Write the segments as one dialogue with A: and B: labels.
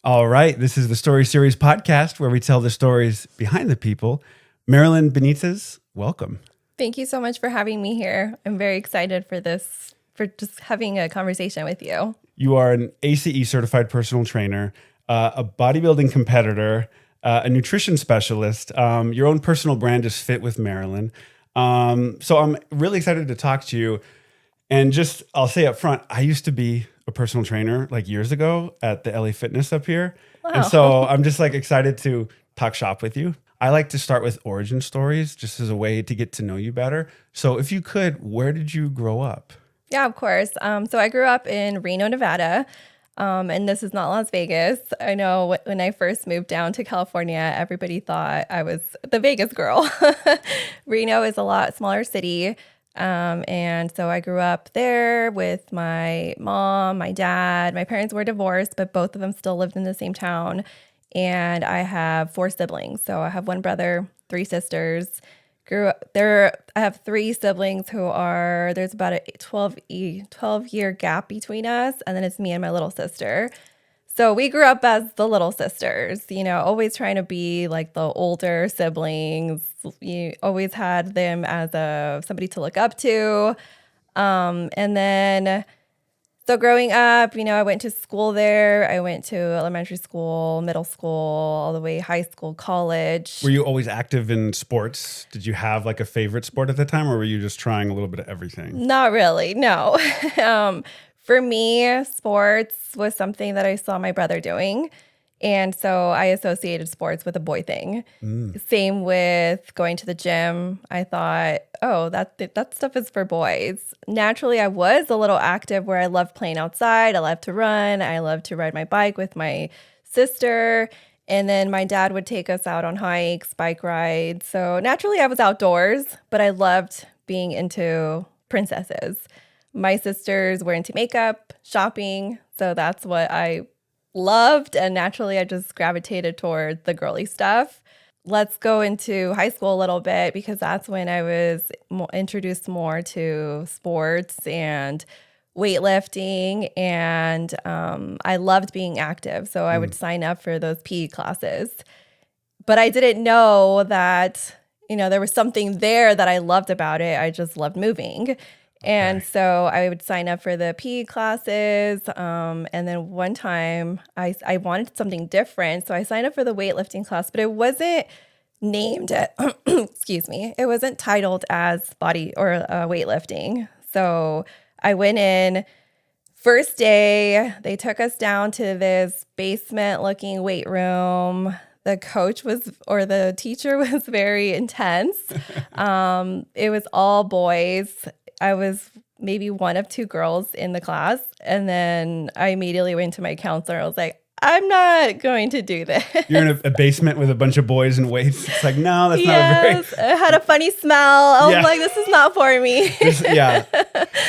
A: All right. This is the Story Series podcast where we tell the stories behind the people. Marlyn Benitez, welcome.
B: Thank you so much for having me here. I'm very excited for this, for just having a conversation with you.
A: You are an ACE certified personal trainer, a bodybuilding competitor, a nutrition specialist. Your own personal brand is Fit with Marlyn. So I'm really excited to talk to you. And just, I'll say up front, I used to be a personal trainer like years ago at the LA Fitness up here.
B: Wow.
A: And so I'm just like excited to talk shop with you. I like to start with origin stories just as a way to get to know you better. So if you could, where did you grow up?
B: Yeah, of course. So I grew up in Reno, Nevada, and this is not Las Vegas. I know when I first moved down to California, everybody thought I was the Vegas girl. Reno is a lot smaller city. And so I grew up there with my mom, my dad. My parents were divorced, but both of them still lived in the same town. And I have 4 siblings. So I have one brother, 3 sisters. Grew up there. I have 3 siblings there's about a 12-year gap between us. And then it's me and my little sister. So we grew up as the little sisters, always trying to be like the older siblings. You always had them as somebody to look up to. And then, so growing up, I went to school there. I went to elementary school, middle school, all the way high school, college.
A: Were you always active in sports? Did you have like a favorite sport at the time, or were you just trying a little bit of everything?
B: Not really, no. For me, sports was something that I saw my brother doing. And so I associated sports with a boy thing. Same with going to the gym. I thought, oh, that stuff is for boys. Naturally, I was a little active where I loved playing outside. I loved to run. I loved to ride my bike with my sister. And then my dad would take us out on hikes, bike rides. So naturally, I was outdoors, but I loved being into princesses. My sisters were into makeup, shopping, so that's what I loved, and naturally I just gravitated toward the girly stuff. Let's go into high school a little bit because that's when I was introduced more to sports and weightlifting, and I loved being active, so I would sign up for those PE classes. But I didn't know that, there was something there that I loved about it. I just loved moving. And so I would sign up for the PE classes. And then one time I wanted something different. So I signed up for the weightlifting class, but it wasn't named, excuse me, it wasn't titled as body or weightlifting. So I went in. First day, they took us down to this basement looking weight room. The the teacher was very intense. It was all boys. I was maybe one of 2 girls in the class. And then I immediately went to my counselor. I was like, I'm not going to do this.
A: You're in a basement with a bunch of boys and weights. It's like, no, that's not
B: Yes, it had a funny smell. I was like, this is not for me.
A: Yeah.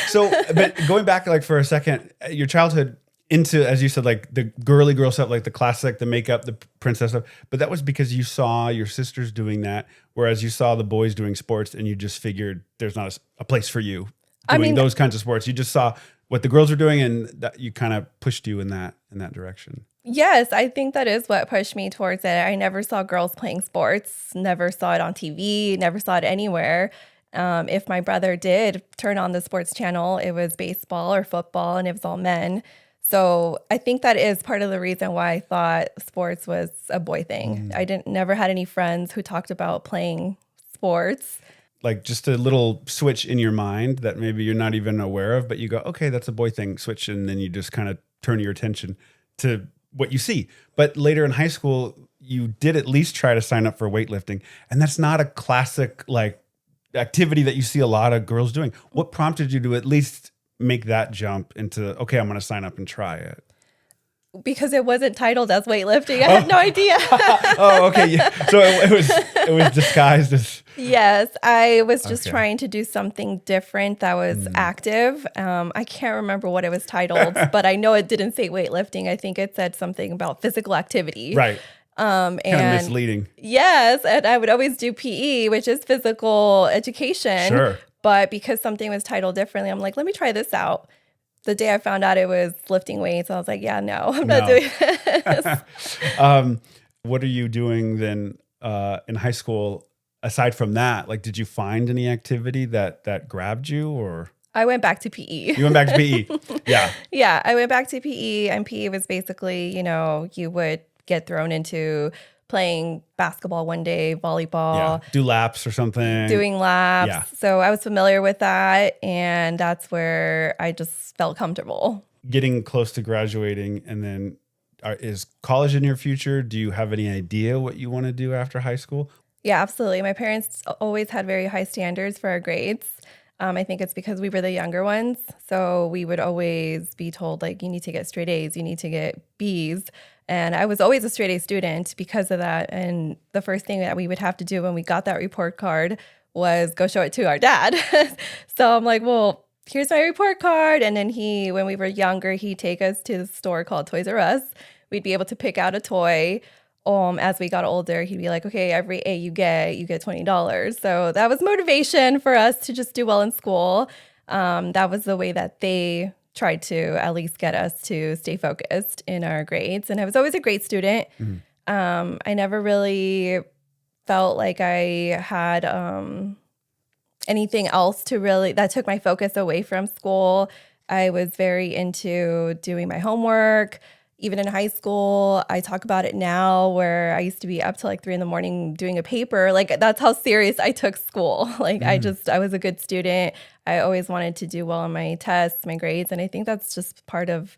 A: So, but going back like for a second, your childhood into, as you said, like the girly girl stuff, like the classic, the makeup, the princess stuff. But that was because you saw your sisters doing that, whereas you saw the boys doing sports and you just figured there's not a place for you doing those kinds of sports. You just saw what the girls were doing and that you kind of pushed you in that direction.
B: Yes, I think that is what pushed me towards it. I never saw girls playing sports, never saw it on TV, never saw it anywhere. If my brother did turn on the sports channel, it was baseball or football, and it was all men. So I think that is part of the reason why I thought sports was a boy thing. I never had any friends who talked about playing sports.
A: Like just a little switch in your mind that maybe you're not even aware of, but you go, okay, that's a boy thing, switch, and then you just kind of turn your attention to what you see. But later in high school, you did at least try to sign up for weightlifting, and that's not a classic like activity that you see a lot of girls doing. What prompted you to at least make that jump into, okay, I'm going to sign up and try it?
B: Because it wasn't titled as weightlifting. I had no idea.
A: Oh, okay. Yeah. So it was disguised as.
B: Yes, I was just trying to do something different that was active. I can't remember what it was titled, but I know it didn't say weightlifting. I think it said something about physical activity.
A: Right.
B: And
A: kind of misleading.
B: Yes, and I would always do PE, which is physical education.
A: Sure.
B: But because something was titled differently, I'm like, let me try this out. The day I found out it was lifting weights, I was like, yeah, no, I'm not
A: No.
B: doing this.
A: What are you doing then in high school aside from that? Like, did you find any activity that grabbed you, or
B: I went back to PE.
A: you went back to PE? Yeah.
B: Yeah, I went back to PE, and PE was basically, you would get thrown into playing basketball one day,
A: Yeah.
B: volleyball,
A: Do laps or something.
B: doing laps.
A: Yeah.
B: So I was familiar with that, and that's where I just felt comfortable.
A: Getting close to graduating, and then is college in your future? Do you have any idea what you want to do after high school?
B: Yeah, absolutely. My parents always had very high standards for our grades. I think it's because we were the younger ones. So we would always be told, like, you need to get straight A's, you need to get B's. And I was always a straight A student because of that. And the first thing that we would have to do when we got that report card was go show it to our dad. So I'm like, well, here's my report card. And then when we were younger, he'd take us to the store called Toys R Us. We'd be able to pick out a toy. As we got older, he'd be like, okay, every A you get $20. So that was motivation for us to just do well in school. That was the way that they tried to at least get us to stay focused in our grades. And I was always a great student. I never really felt like I had anything else that took my focus away from school. I was very into doing my homework. Even in high school, I talk about it now where I used to be up till like 3 a.m. doing a paper. Like, that's how serious I took school. Like, I was a good student. I always wanted to do well on my tests, my grades. And I think that's just part of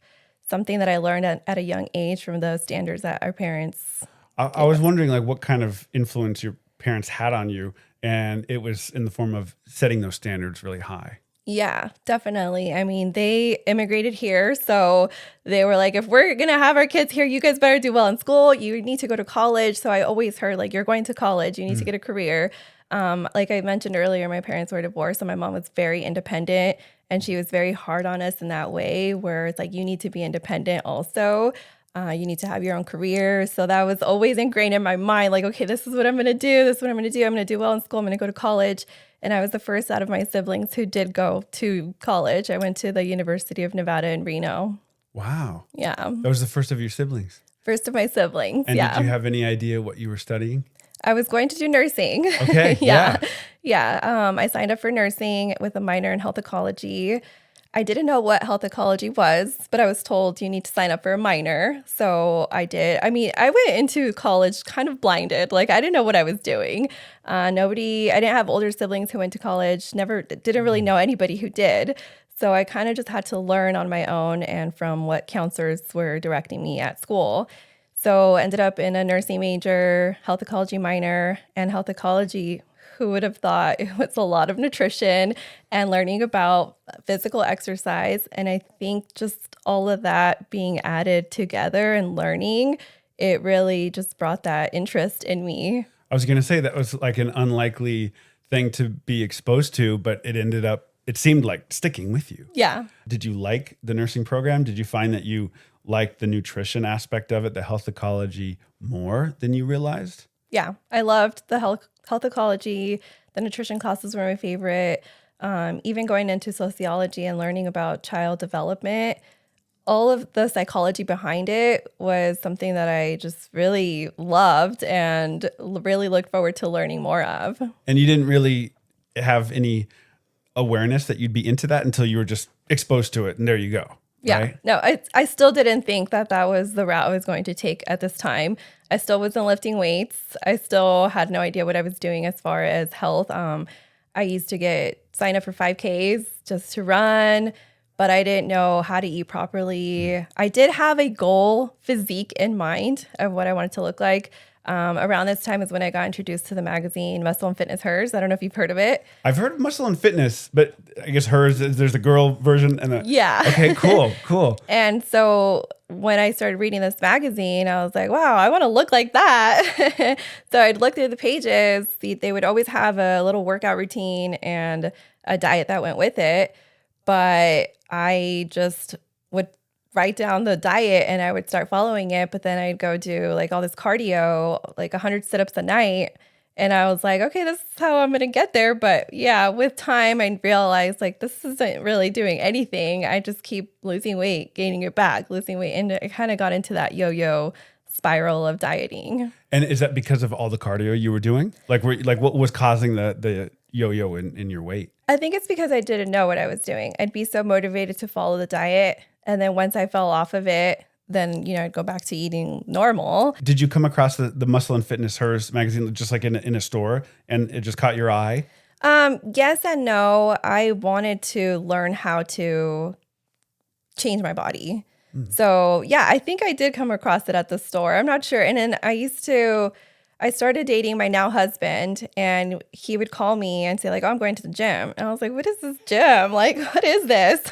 B: something that I learned at a young age from the standards that our parents.
A: I was wondering, like, what kind of influence your parents had on you, and it was in the form of setting those standards really high.
B: Yeah, definitely. I mean, they immigrated here. So they were like, if we're going to have our kids here, you guys better do well in school. You need to go to college. So I always heard, like, you're going to college. You need to get a career. Like I mentioned earlier, my parents were divorced. So my mom was very independent. And she was very hard on us in that way where it's like, you need to be independent also. You need to have your own career. So that was always ingrained in my mind. Like, okay, this is what I'm going to do. This is what I'm going to do. I'm going to do well in school. I'm going to go to college. And I was the first out of my siblings who did go to college. I went to the University of Nevada in Reno.
A: Wow.
B: Yeah.
A: That was the first of your siblings.
B: First of my siblings.
A: And
B: yeah.
A: did you have any idea what you were studying?
B: I was going to do nursing.
A: Okay.
B: Yeah. I signed up for nursing with a minor in health ecology. I didn't know what health ecology was, but I was told you need to sign up for a minor. So I did. I mean, I went into college kind of blinded. Like, I didn't know what I was doing. I didn't have older siblings who went to college, didn't really know anybody who did. So I kind of just had to learn on my own and from what counselors were directing me at school. So ended up in a nursing major, health ecology minor, and health ecology. Who would have thought it was a lot of nutrition and learning about physical exercise. And I think just all of that being added together and learning, it really just brought that interest in me.
A: I was going to say that was like an unlikely thing to be exposed to, but it seemed like sticking with you.
B: Yeah.
A: Did you like the nursing program? Did you find that you liked the nutrition aspect of it, the health ecology, more than you realized?
B: Yeah, I loved the health ecology. The nutrition classes were my favorite. Even going into sociology and learning about child development, all of the psychology behind it was something that I just really loved and really looked forward to learning more of.
A: And you didn't really have any awareness that you'd be into that until you were just exposed to it, and there you go.
B: Yeah.
A: Right?
B: No, I still didn't think that was the route I was going to take at this time. I still wasn't lifting weights. I still had no idea what I was doing as far as health. I used to sign up for 5Ks just to run, but I didn't know how to eat properly. I did have a goal physique in mind of what I wanted to look like. Around this time is when I got introduced to the magazine Muscle and Fitness Hers. I don't know if you've heard of it.
A: I've heard of Muscle and Fitness, but I guess Hers, there's the girl version.
B: Yeah.
A: Okay, cool.
B: And so when I started reading this magazine, I was like, wow, I want to look like that. So I'd look through the pages. They would always have a little workout routine and a diet that went with it. But I just would write down the diet and I would start following it. But then I'd go do like all this cardio, like 100 sit-ups a night. And I was like, okay, this is how I'm going to get there. But yeah, with time, I realized like this isn't really doing anything. I just keep losing weight, gaining it back, losing weight. And it kind of got into that yo-yo spiral of dieting.
A: And is that because of all the cardio you were doing? Like, what was causing the yo-yo in your weight?
B: I think it's because I didn't know what I was doing. I'd be so motivated to follow the diet. And then once I fell off of it, then, I'd go back to eating normal.
A: Did you come across the Muscle and Fitness Hers magazine just like in a store and it just caught your eye?
B: Yes and no. I wanted to learn how to change my body. So yeah, I think I did come across it at the store. I'm not sure. And then I started dating my now husband, and he would call me and say like, oh, I'm going to the gym. And I was like, what is this gym? Like, what is this?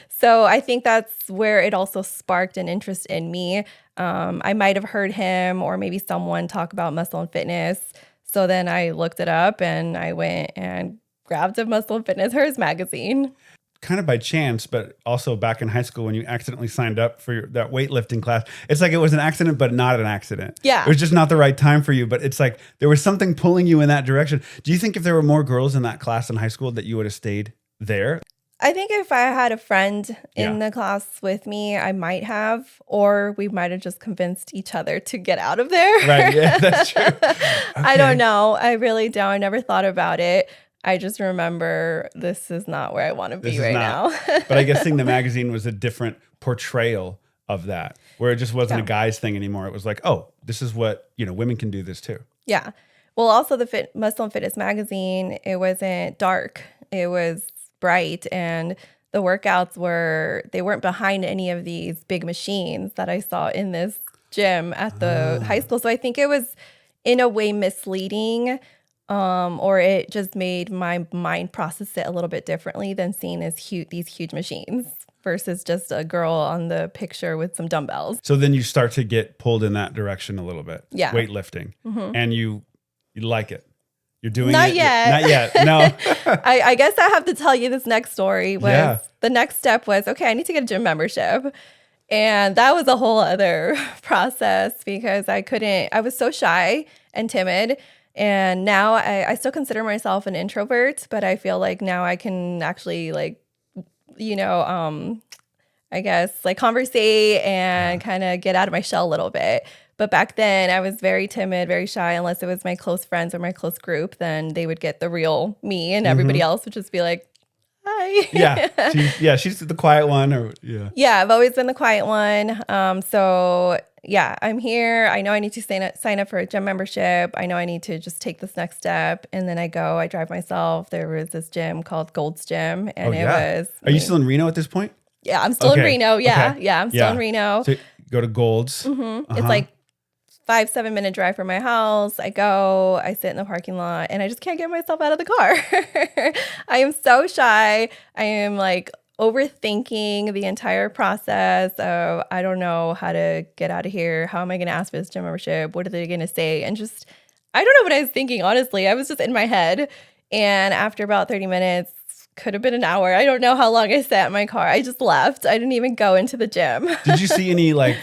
B: So I think that's where it also sparked an interest in me. I might have heard him or maybe someone talk about Muscle and Fitness. So then I looked it up and I went and grabbed a Muscle and Fitness Hers magazine.
A: Kind of by chance, but also back in high school when you accidentally signed up for that weightlifting class. It's like it was an accident, but not an accident.
B: Yeah.
A: It was just not the right time for you, but it's like there was something pulling you in that direction. Do you think if there were more girls in that class in high school that you would have stayed there?
B: I think if I had a friend in the class with me, I might have, or we might have just convinced each other to get out of there.
A: Right. Yeah, that's true. Okay.
B: I don't know. I really don't. I never thought about it. I just remember this is not where I want to be right now.
A: But I guess seeing the magazine was a different portrayal of that, where it just wasn't a guy's thing anymore. It was like, oh, this is what, women can do this too.
B: Yeah. Well, also the Muscle and Fitness magazine, it wasn't dark. It was bright, and the workouts they weren't behind any of these big machines that I saw in this gym at the high school. So I think it was in a way misleading. Or it just made my mind process it a little bit differently than seeing these huge machines versus just a girl on the picture with some dumbbells.
A: So then you start to get pulled in that direction a little bit.
B: Yeah.
A: Weightlifting. Mm-hmm. And you like it. You're doing
B: Not
A: it.
B: yet.
A: Not yet. No.
B: I guess I have to tell you this next story. The next step was, okay, I need to get a gym membership. And that was a whole other process because I was so shy and timid. And now I still consider myself an introvert, but I feel like now I can actually I guess like conversate and kind of get out of my shell a little bit. But back then I was very timid, very shy. Unless it was my close friends or my close group, then they would get the real me, and everybody else would just be like, hi.
A: She's the quiet one.
B: Yeah, I've always been the quiet one. So yeah, I'm here. I know I need to sign up for a gym membership. I know I need to just take this next step. And then I drive myself. There was this gym called Gold's Gym. And
A: Are you still in Reno at this point?
B: Yeah, I'm still in Reno. Yeah. Okay. Yeah, I'm still in Reno.
A: So go to Gold's.
B: Mm-hmm. It's like 5-7 minute drive from my house. I sit in the parking lot, and I just can't get myself out of the car. I am so shy. I am like overthinking the entire process of, I don't know how to get out of here. How am I going to ask for this gym membership? What are they going to say? And just, I don't know what I was thinking, honestly. I was just in my head. And after about 30 minutes, could have been an hour, I don't know how long I sat in my car, I just left. I didn't even go into the gym.
A: Did you see any like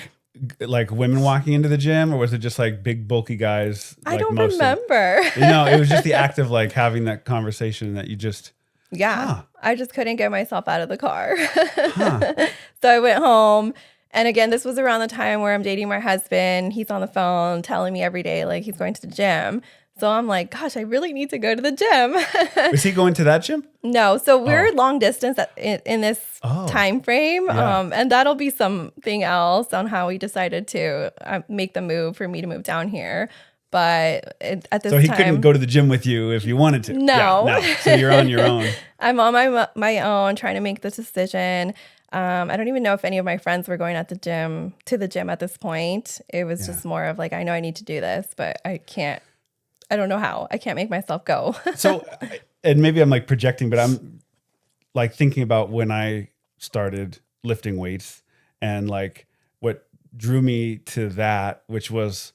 A: women walking into the gym, or was it just like big bulky guys?
B: I don't remember.
A: It was just the act of like having that conversation that you just...
B: Yeah, I just couldn't get myself out of the car. So I went home. And again, this was around the time where I'm dating my husband. He's on the phone telling me every day, like, he's going to the gym. So I'm like, gosh, I really need to go to the gym.
A: Was he going to that gym?
B: No. So we're long distance in this time frame.
A: Yeah.
B: And that'll be something else on how we decided to make the move for me to move down here. But at this time...
A: So he couldn't go to the gym with you if you wanted to?
B: No.
A: Yeah, no. So you're on your own.
B: I'm on my own trying to make this decision. I don't even know if any of my friends were going to the gym at this point. It was just more of like, I know I need to do this, but I don't know how. I can't make myself go.
A: So, and maybe I'm like projecting, but I'm like thinking about when I started lifting weights and like what drew me to that, which was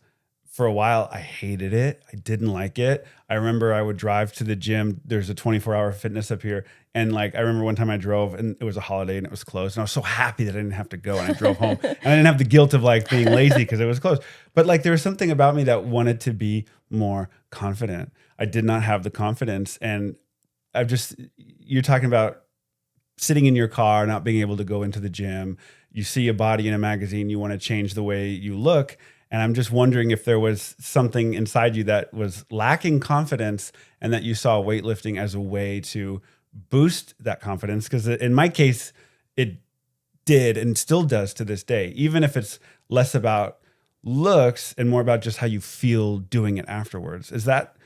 A: for a while, I hated it. I didn't like it. I remember I would drive to the gym. There's a 24-hour fitness up here. And like, I remember one time I drove and it was a holiday and it was closed. And I was so happy that I didn't have to go, and I drove home and I didn't have the guilt of like being lazy because it was closed. But like, there was something about me that wanted to be more confident. I did not have the confidence. And you're talking about sitting in your car, not being able to go into the gym. You see a body in a magazine, you want to change the way you look. And I'm just wondering if there was something inside you that was lacking confidence and that you saw weightlifting as a way to boost that confidence. Because in my case, it did and still does to this day, even if it's less about looks and more about just how you feel doing it afterwards. Is that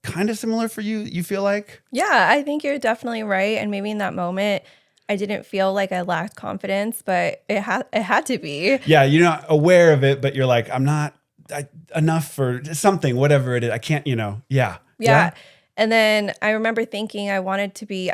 A: kind of similar for you, you feel like?
B: Yeah, I think you're definitely right. And maybe in that moment, I didn't feel like I lacked confidence, but it had to be.
A: Yeah, you're not aware of it, but you're like, I'm not enough for something, whatever it is. I can't,
B: Yeah. And then I remember thinking I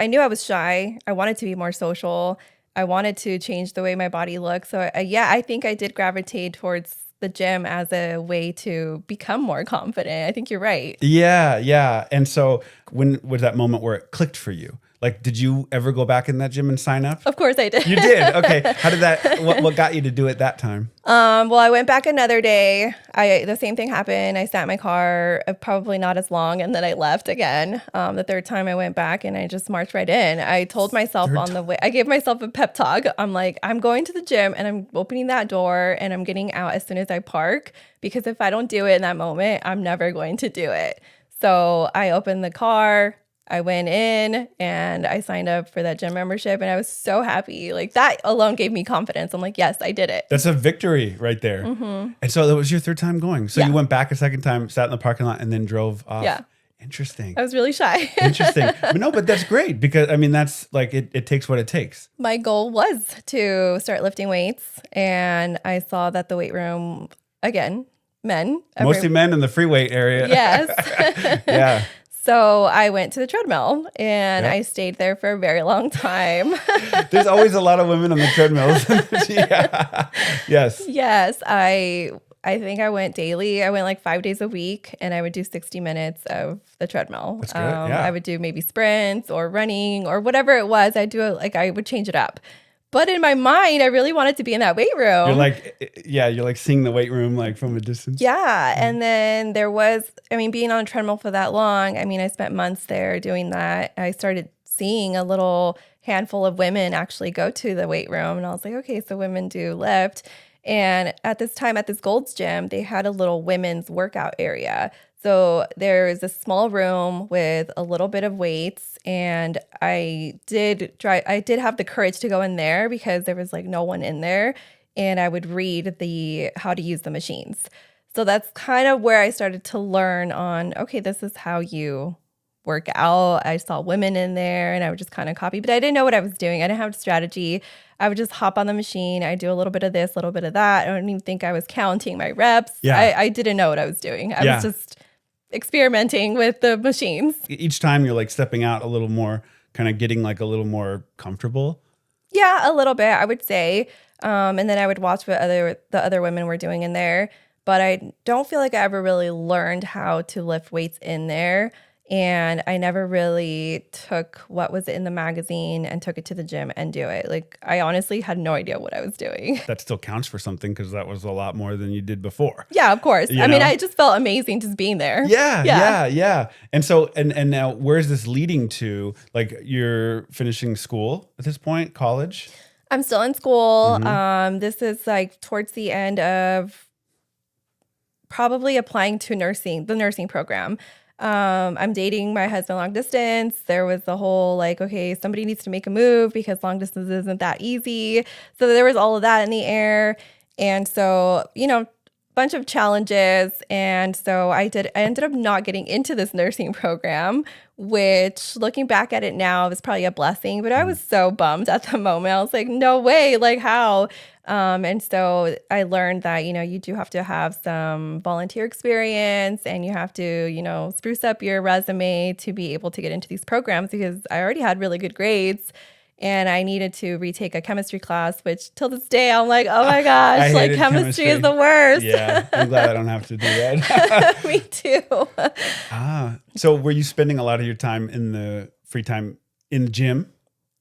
B: knew I was shy. I wanted to be more social. I wanted to change the way my body looked. So I think I did gravitate towards the gym as a way to become more confident. I think you're right.
A: Yeah. And so when was that moment where it clicked for you? Like, did you ever go back in that gym and sign up?
B: Of course I did.
A: You did? Okay. How did that, what got you to do it that time?
B: Well, I went back another day. The same thing happened. I sat in my car, probably not as long, and then I left again. The third time I went back and I just marched right in. I told myself the way, I gave myself a pep talk. I'm like, I'm going to the gym and I'm opening that door and I'm getting out as soon as I park, because if I don't do it in that moment, I'm never going to do it. So I opened the car, I went in and I signed up for that gym membership, and I was so happy. Like, that alone gave me confidence. I'm like, yes, I did it.
A: That's a victory right there.
B: Mm-hmm.
A: And so that was your third time going. So you went back a second time, sat in the parking lot, and then drove off.
B: Yeah.
A: Interesting.
B: I was really shy.
A: Interesting. But that's great, because I mean, that's like, it takes what it takes.
B: My goal was to start lifting weights, and I saw that the weight room, again, men.
A: Mostly men in the free weight area.
B: Yes.
A: Yeah.
B: So I went to the treadmill and I stayed there for a very long time.
A: There's always a lot of women on the treadmills. Yeah. Yes.
B: Yes. I think I went daily. I went like 5 days a week, and I would do 60 minutes of the treadmill.
A: That's good. Yeah.
B: I would do maybe sprints or running or whatever it was. I would change it up. But in my mind, I really wanted to be in that weight room.
A: You're like seeing the weight room like from a distance.
B: Yeah. And then being on a treadmill for that long, I spent months there doing that. I started seeing a little handful of women actually go to the weight room. And I was like, okay, so women do lift. And at this time at this Gold's Gym, they had a little women's workout area. So there's a small room with a little bit of weights, and I did have the courage to go in there because there was like no one in there, and I would read how to use the machines. So that's kind of where I started to learn on, okay, this is how you work out. I saw women in there and I would just kind of copy, but I didn't know what I was doing. I didn't have a strategy. I would just hop on the machine. I do a little bit of this, a little bit of that. I don't even think I was counting my reps.
A: Yeah.
B: I didn't know what I was doing. I was just experimenting with the machines.
A: Each time you're like stepping out a little more, kind of getting like a little more comfortable.
B: Yeah, a little bit, I would say. And then I would watch what the other women were doing in there. But I don't feel like I ever really learned how to lift weights in there. And I never really took what was in the magazine and took it to the gym and do it. Like, I honestly had no idea what I was doing.
A: That still counts for something, because that was a lot more than you did before.
B: Yeah, of course. I just felt amazing just being there.
A: Yeah. And so, and now where's this leading to? Like, you're finishing school at this point, college?
B: I'm still in school. This is like towards the end of probably applying to the nursing program. I'm dating my husband long distance. There was the whole like, okay, somebody needs to make a move because long distance isn't that easy. So there was all of that in the air. And so, bunch of challenges. And so I ended up not getting into this nursing program, which looking back at it now is probably a blessing, but I was so bummed at the moment. I was like, no way, like how? And so I learned that, you do have to have some volunteer experience, and you have to, spruce up your resume to be able to get into these programs, because I already had really good grades. and I needed to retake a chemistry class, which till this day I'm like, oh my gosh,
A: I
B: like
A: hated
B: chemistry is the worst.
A: Yeah, I'm glad I don't have to do that.
B: Me too.
A: So were you spending a lot of your time in the free time in the gym?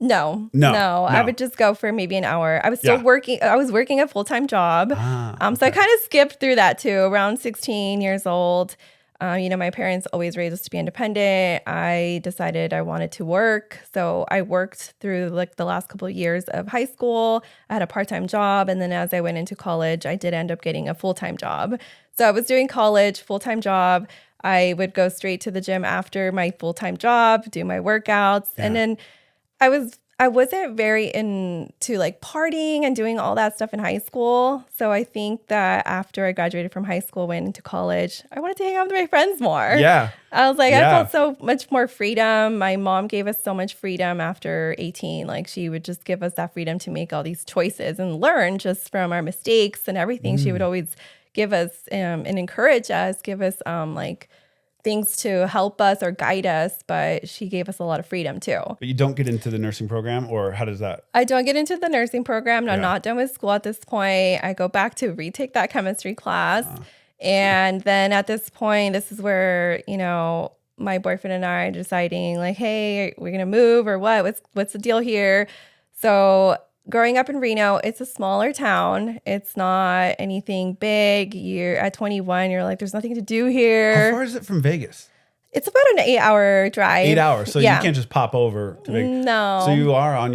B: No.
A: No.
B: I would just go for maybe an hour. I was still working. I was working a full-time job. So I kind of skipped through that too. Around 16 years old, my parents always raised us to be independent. I decided I wanted to work. So I worked through like the last couple of years of high school. I had a part-time job. And then as I went into college, I did end up getting a full-time job. So I was doing college, full-time job. I would go straight to the gym after my full-time job, do my workouts. Yeah. And then I wasn't very into like partying and doing all that stuff in high school. So I think that after I graduated from high school, went into college, I wanted to hang out with my friends more.
A: Yeah.
B: I was like, I felt so much more freedom. My mom gave us so much freedom after 18. Like she would just give us that freedom to make all these choices and learn just from our mistakes and everything. She would always give us and encourage us, give us like things to help us or guide us, but she gave us a lot of freedom too.
A: But you don't get into the nursing program, or how does that?
B: I don't get into the nursing program. I'm not done with school at this point. I go back to retake that chemistry class. And then at this point, this is where, my boyfriend and I are deciding like, hey, we're going to move or what? What's the deal here? So growing up in Reno, it's a smaller town. It's not anything big. You're at 21, you're like, there's nothing to do here.
A: How far is it from Vegas?
B: It's about an 8-hour drive.
A: 8 hours. So you can't just pop over to Vegas.
B: No.
A: So you are on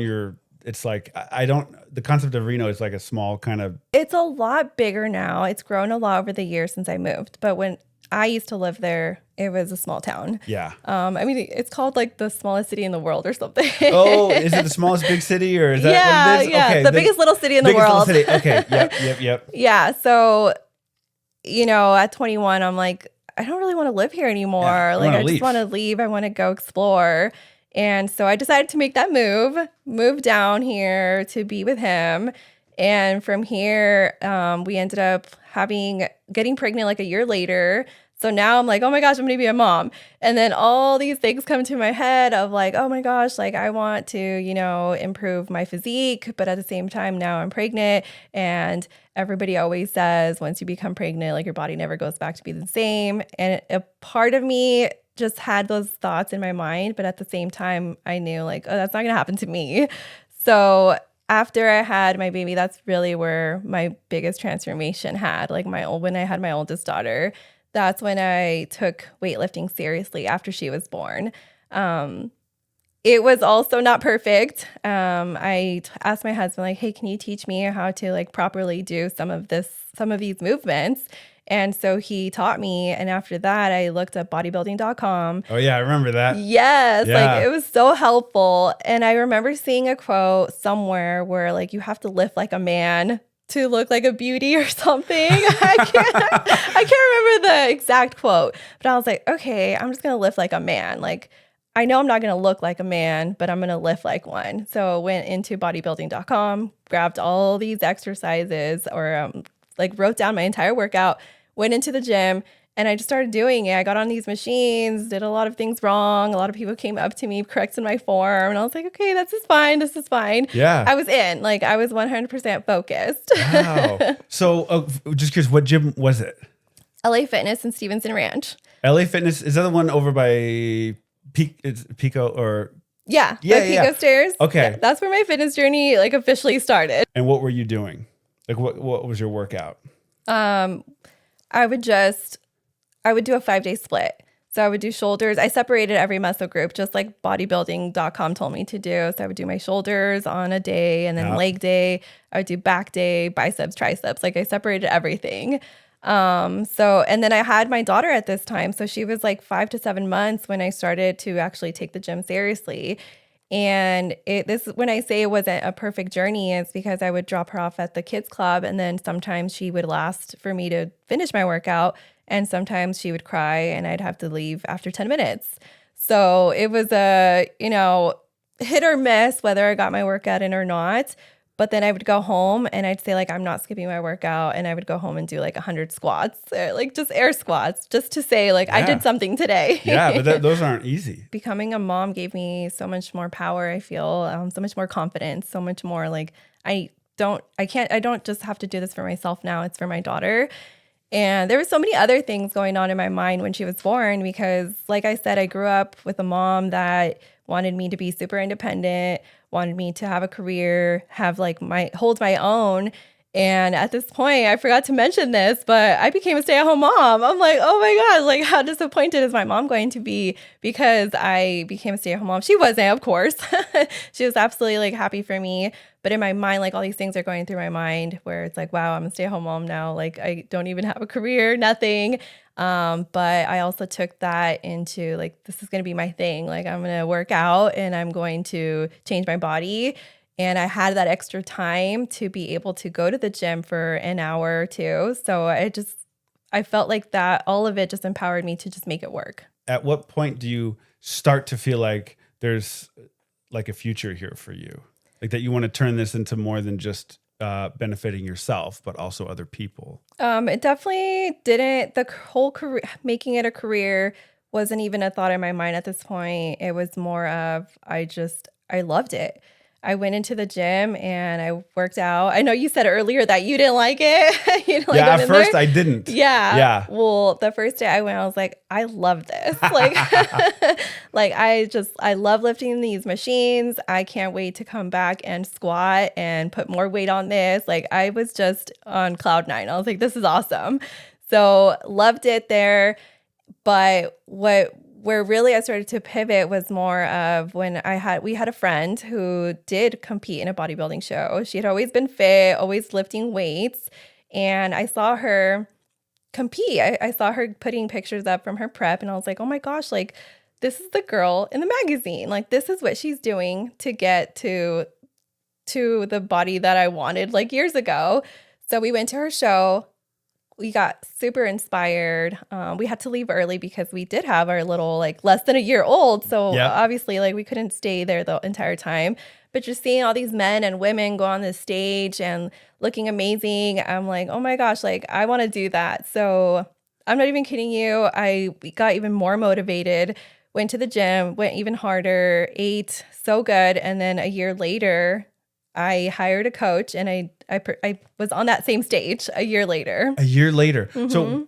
A: it's like, the concept of Reno is like a small kind of.
B: It's a lot bigger now. It's grown a lot over the years since I moved. But when I used to live there, it was a small town.
A: Yeah.
B: It's called like the smallest city in the world or something.
A: Oh, is it the smallest big city or is that what it is?
B: Yeah, okay, the biggest little city in the world.
A: Biggest little city. Okay, yep.
B: Yeah, so, at 21, I'm like, I don't really want to live here anymore. I just want to leave. I want to go explore. And so I decided to make that move down here to be with him. And from here, we ended up getting pregnant like a year later. So now I'm like, oh my gosh, I'm going to be a mom. And then all these things come to my head of like, oh my gosh, like I want to, improve my physique. But at the same time, now I'm pregnant. And everybody always says once you become pregnant, like your body never goes back to be the same. And a part of me just had those thoughts in my mind. But at the same time, I knew like, oh, that's not going to happen to me. So after I had my baby, that's really where my biggest transformation had. Like when I had my oldest daughter, that's when I took weightlifting seriously after she was born. It was also not perfect. I asked my husband, like, hey, can you teach me how to like properly do some of these movements? And so he taught me. And after that, I looked up bodybuilding.com.
A: Oh, yeah, I remember that.
B: Yes, like it was so helpful. And I remember seeing a quote somewhere where like you have to lift like a man to look like a beauty or something. I can't remember the exact quote, but I was like, okay, I'm just going to lift like a man. Like, I know I'm not going to look like a man, but I'm going to lift like one. So I went into bodybuilding.com, grabbed all these exercises or wrote down my entire workout, went into the gym, and I just started doing it. I got on these machines, did a lot of things wrong. A lot of people came up to me, corrected my form. And I was like, okay, this is fine.
A: Yeah.
B: I was in. Like, I was 100% focused.
A: Wow. So just curious, what gym was it?
B: LA Fitness in Stevenson Ranch.
A: LA Fitness, is that the one over by Pico or?
B: Yeah. Pico Stairs.
A: Okay.
B: Yeah, that's where my fitness journey like officially started.
A: And what were you doing? Like what was your workout?
B: I would do a 5-day split. So I would do shoulders. I separated every muscle group, just like bodybuilding.com told me to do. So I would do my shoulders on a day and then leg day. I would do back day, biceps, triceps. Like I separated everything. And then I had my daughter at this time. So she was like 5 to 7 months when I started to actually take the gym seriously. And when I say it wasn't a perfect journey, it's because I would drop her off at the kids club. And then sometimes she would last for me to finish my workout. And sometimes she would cry and I'd have to leave after 10 minutes. So it was a, hit or miss whether I got my workout in or not. But then I would go home and I'd say like, I'm not skipping my workout. And I would go home and do like 100 squats, or like just air squats, just to say like, I did something today.
A: Yeah, but those aren't easy.
B: Becoming a mom gave me so much more power, I feel, so much more confidence, so much more like, I don't just have to do this for myself now. It's for my daughter. And there were so many other things going on in my mind when she was born, because like I said, I grew up with a mom that wanted me to be super independent, wanted me to have a career, have like hold my own. And at this point, I forgot to mention this, but I became a stay-at-home mom. I'm like, oh my God, like how disappointed is my mom going to be because I became a stay-at-home mom? She wasn't, of course. She was absolutely like happy for me. But in my mind, like all these things are going through my mind where it's like, wow, I'm a stay-at-home mom now. Like I don't even have a career, nothing. But I also took that into like, this is going to be my thing. Like I'm going to work out and I'm going to change my body. And I had that extra time to be able to go to the gym for an hour or two. So I felt like that all of it just empowered me to just make it work.
A: At what point do you start to feel like there's like a future here for you? Like that you want to turn this into more than just benefiting yourself, but also other people?
B: It definitely didn't. The whole career, making it a career wasn't even a thought in my mind at this point. It was more of, I loved it. I went into the gym and I worked out. I know you said earlier that you didn't like it. You didn't like
A: at first I didn't.
B: Yeah. Well, the first day I went, I was like, I love this. Like, like I love lifting these machines. I can't wait to come back and squat and put more weight on this. Like I was just on cloud nine. I was like, this is awesome. So loved it there. But where really I started to pivot was more of when we had a friend who did compete in a bodybuilding show. She had always been fit, always lifting weights. And I saw her compete. I saw her putting pictures up from her prep. And I was like, oh my gosh, like this is the girl in the magazine. Like this is what she's doing to get to the body that I wanted like years ago. So we went to her show. We got super inspired. We had to leave early because we did have our little, like less than a year old. So obviously like we couldn't stay there the entire time, but just seeing all these men and women go on this stage and looking amazing. I'm like, oh my gosh, like I want to do that. So I'm not even kidding you. I got even more motivated, went to the gym, went even harder, ate so good. And then a year later, I hired a coach and I was on that same stage a year later.
A: A year later. Mm-hmm. So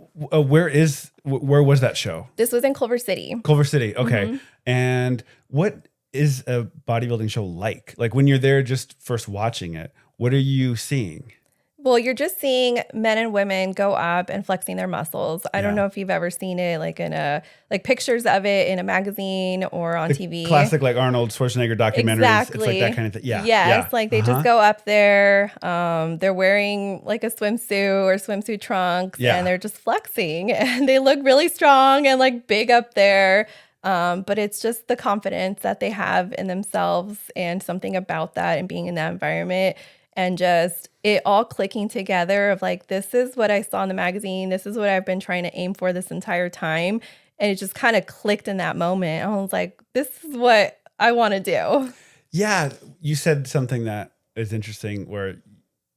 A: where was that show?
B: This was in Culver City.
A: Culver City. Okay. Mm-hmm. And what is a bodybuilding show like? Like when you're there just first watching it, what are you seeing?
B: Well, you're just seeing men and women go up and flexing their muscles. I don't know if you've ever seen it like in pictures of it in a magazine or on TV.
A: Classic like Arnold Schwarzenegger documentaries.
B: Exactly.
A: It's like that kind of thing. Yeah.
B: Yes, like they just go up there. They're wearing like a swimsuit or swimsuit trunks and they're just flexing and they look really strong and like big up there. But it's just the confidence that they have in themselves and something about that and being in that environment. And just it all clicking together of like, this is what I saw in the magazine. This is what I've been trying to aim for this entire time. And it just kind of clicked in that moment. I was like, this is what I want to do.
A: Yeah. You said something that is interesting where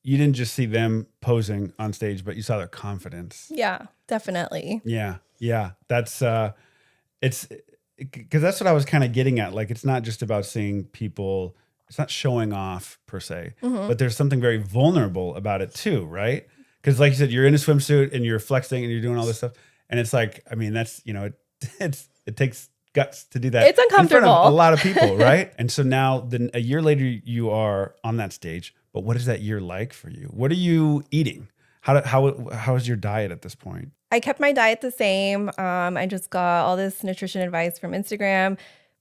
A: you didn't just see them posing on stage, but you saw their confidence.
B: Yeah, definitely.
A: Yeah. Yeah. That's, it's because that's what I was kind of getting at. Like, it's not just about seeing people. It's not showing off per se, but there's something very vulnerable about it too, right? Because like you said, you're in a swimsuit and you're flexing and you're doing all this stuff. And it's like, I mean, that's, it takes guts to do that.
B: It's uncomfortable.
A: In front of a lot of people, right? And so now then a year later you are on that stage, but what is that year like for you? What are you eating? How is your diet at this point?
B: I kept my diet the same. I just got all this nutrition advice from Instagram.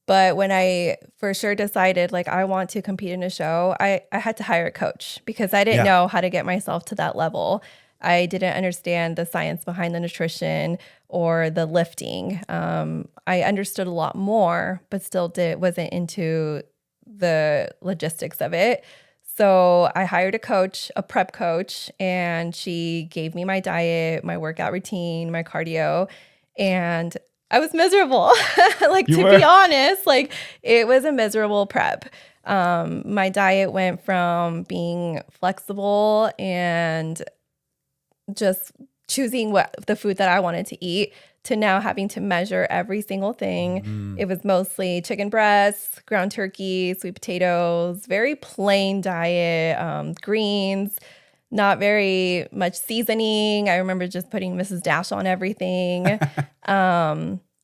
B: But when I for sure decided like I want to compete in a show, I had to hire a coach because I didn't know how to get myself to that level. I didn't understand the science behind the nutrition or the lifting. I understood a lot more, but still wasn't into the logistics of it. So I hired a coach, a prep coach, and she gave me my diet, my workout routine, my cardio, and I was miserable. Like, to be honest, like it was a miserable prep. My diet went from being flexible and just choosing what the food that I wanted to eat to now having to measure every single thing. It was mostly chicken breasts, ground turkey, sweet potatoes, very plain diet, greens, not very much seasoning. I remember just putting Mrs. Dash on everything.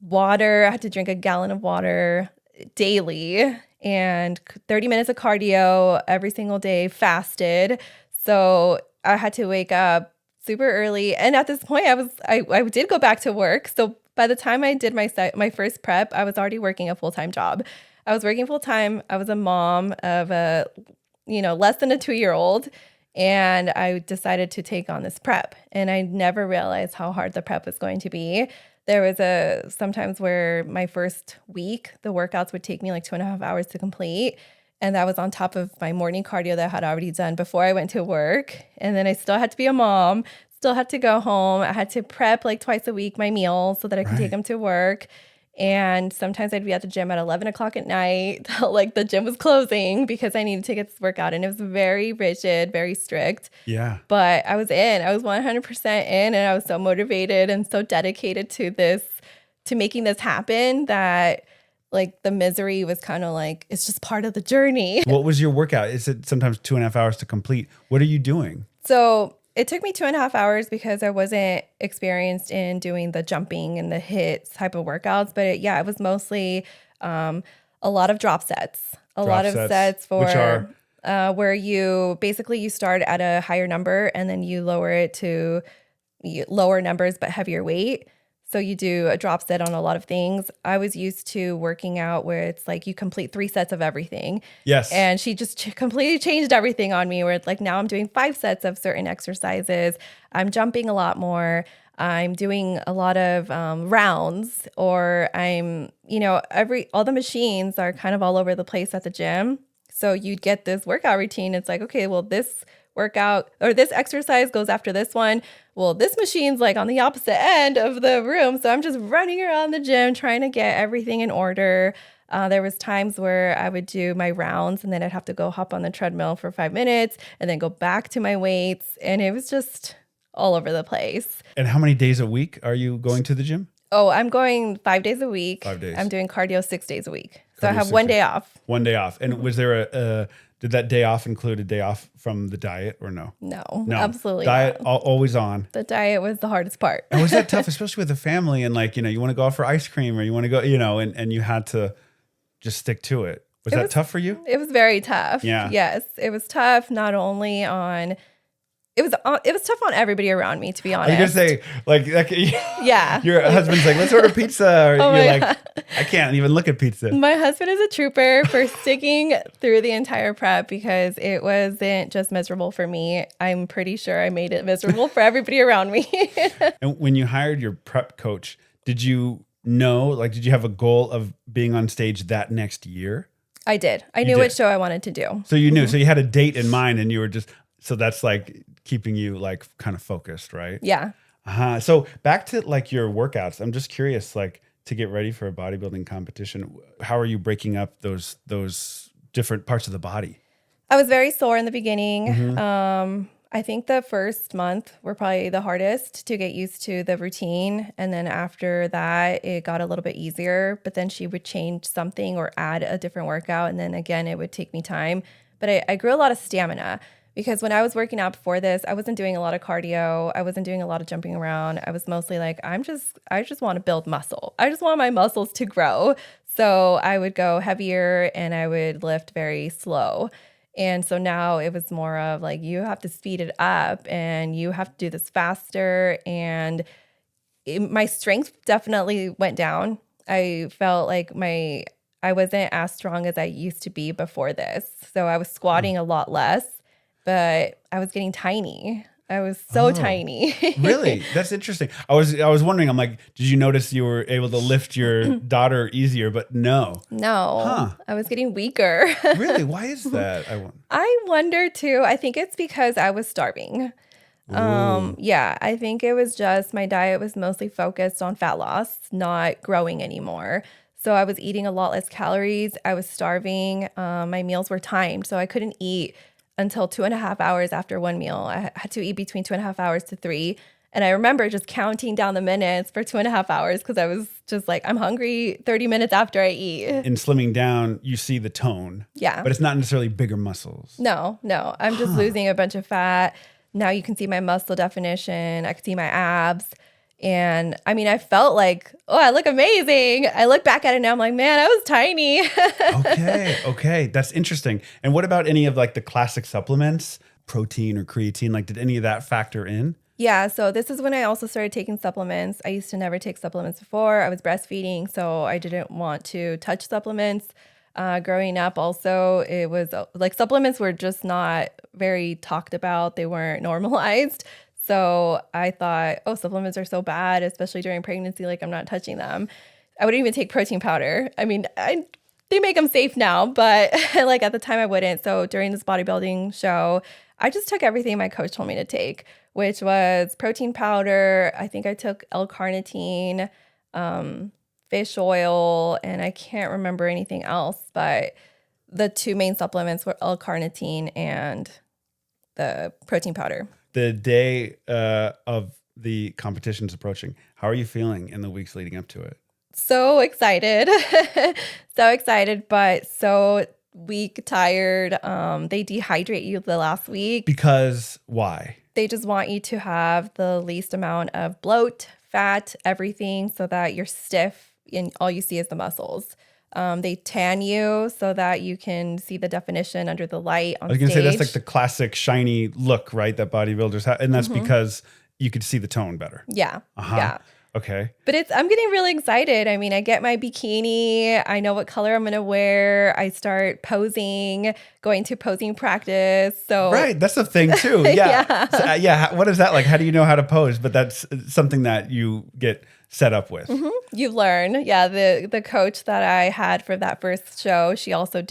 B: Water, I had to drink a gallon of water daily and 30 minutes of cardio every single day, fasted. So I had to wake up super early. And at this point, I did go back to work. So by the time I did my first prep, I was already working a full-time job. I was working full-time. I was a mom of a, less than a 2-year-old. And I decided to take on this prep. And I never realized how hard the prep was going to be. There was sometimes where my first week, the workouts would take me like 2.5 hours to complete. And that was on top of my morning cardio that I had already done before I went to work. And then I still had to be a mom, still had to go home. I had to prep like twice a week my meals so that I could take them to work. And sometimes I'd be at the gym at 11 o'clock at night, like the gym was closing because I needed to get this workout. And it was very rigid, very strict.
A: Yeah.
B: But I was 100% in, and I was so motivated and so dedicated to making this happen that like the misery was kind of like, it's just part of the journey.
A: What was your workout? Is it sometimes 2.5 hours to complete? What are you doing?
B: So it took me 2.5 hours because I wasn't experienced in doing the jumping and the hit type of workouts. But it was mostly a lot of drop sets, lot of sets for
A: which are
B: where you start at a higher number and then you lower it to lower numbers but heavier weight. So you do a drop set on a lot of things. I was used to working out where it's like you complete 3 sets of everything.
A: Yes.
B: And she just completely changed everything on me where it's like now I'm doing 5 sets of certain exercises. I'm jumping a lot more. I'm doing a lot of rounds, or I'm, all the machines are kind of all over the place at the gym. So you'd get this workout routine. It's like, okay, well, this workout or this exercise goes after this one. Well, this machine's like on the opposite end of the room. So I'm just running around the gym trying to get everything in order. There was times where I would do my rounds and then I'd have to go hop on the treadmill for 5 minutes and then go back to my weights. And it was just all over the place.
A: And how many days a week are you going to the gym?
B: Oh, I'm going 5 days a week.
A: 5 days.
B: I'm doing cardio 6 days a week. So I have 1 day off.
A: 1 day off. And was there did that day off include a day off from the diet or no?
B: No, absolutely
A: diet
B: not.
A: Always on.
B: The diet was the hardest part.
A: And was that tough, especially with a family and like, you want to go out for ice cream or you want to go, and you had to just stick to it. Was that tough for you?
B: It was very tough.
A: Yeah.
B: Yes, it was tough not only on it was tough on everybody around me, to be honest.
A: Are you gonna say like
B: yeah.
A: Your husband's like, let's order pizza, or
B: Oh
A: you're
B: my
A: like,
B: God.
A: I can't even look at pizza.
B: My husband is a trooper for sticking through the entire prep because it wasn't just miserable for me. I'm pretty sure I made it miserable for everybody around me.
A: And when you hired your prep coach, did you have a goal of being on stage that next year?
B: I did. I knew what show I wanted to do.
A: So you knew. So you had a date in mind, and you were just. So that's like keeping you like kind of focused, right?
B: Yeah.
A: So back to like your workouts. I'm just curious, like to get ready for a bodybuilding competition, how are you breaking up those different parts of the body?
B: I was very sore in the beginning.
A: Mm-hmm.
B: I think the first month were probably the hardest to get used to the routine. And then after that, it got a little bit easier. But then she would change something or add a different workout. And then again, it would take me time. But I grew a lot of stamina. Because when I was working out before this, I wasn't doing a lot of cardio. I wasn't doing a lot of jumping around. I was mostly like, I just want to build muscle. I just want my muscles to grow. So I would go heavier and I would lift very slow. And so now it was more of like, you have to speed it up and you have to do this faster. And my strength definitely went down. I felt like I wasn't as strong as I used to be before this. So I was squatting a lot less. But I was getting tiny. I was so tiny.
A: Really? That's interesting. I was wondering, I'm like, did you notice you were able to lift your daughter easier? But no.
B: No.
A: Huh.
B: I was getting weaker.
A: Really? Why is that?
B: I wonder too. I think it's because I was starving. Yeah, I think it was just my diet was mostly focused on fat loss, not growing anymore. So I was eating a lot less calories. I was starving. My meals were timed, so I couldn't eat until 2.5 hours after one meal. I had to eat between 2.5 hours to 3. And I remember just counting down the minutes for 2.5 hours because I was just like, I'm hungry 30 minutes after I eat.
A: In slimming down, you see the tone.
B: Yeah.
A: But it's not necessarily bigger muscles.
B: No. I'm just losing a bunch of fat. Now you can see my muscle definition. I can see my abs. And I mean, I felt like, oh, I look amazing. I look back at it now. I'm like, man, I was tiny.
A: Okay. That's interesting. And what about any of like the classic supplements, protein or creatine? Like, did any of that factor in?
B: Yeah, so this is when I also started taking supplements. I used to never take supplements before. I was breastfeeding, so I didn't want to touch supplements. Growing up, also, it was like supplements were just not very talked about. They weren't normalized. So I thought, oh, supplements are so bad, especially during pregnancy. Like, I'm not touching them. I wouldn't even take protein powder. I mean, they make them safe now, but like at the time I wouldn't. So during this bodybuilding show, I just took everything my coach told me to take, which was protein powder. I think I took L-carnitine, fish oil, and I can't remember anything else. But the two main supplements were L-carnitine and the protein powder.
A: The day of the competition's approaching, how are you feeling in the weeks leading up to it?
B: So excited. So excited, but so weak, tired. They dehydrate you the last week.
A: Because why?
B: They just want you to have the least amount of bloat, fat, everything, so that you're stiff and all you see is the muscles. They tan you so that you can see the definition under the light on stage.
A: I was going to say that's like the classic shiny look, right? That bodybuilders have. And that's because you could see the tone better.
B: Yeah. Yeah.
A: Okay.
B: But I'm getting really excited. I mean, I get my bikini. I know what color I'm going to wear. I start posing, going to posing practice. So
A: right. That's a thing too. Yeah. So, what is that like? How do you know how to pose? But that's something that you get set up with.
B: You learn. Yeah. The coach that I had for that first show, she also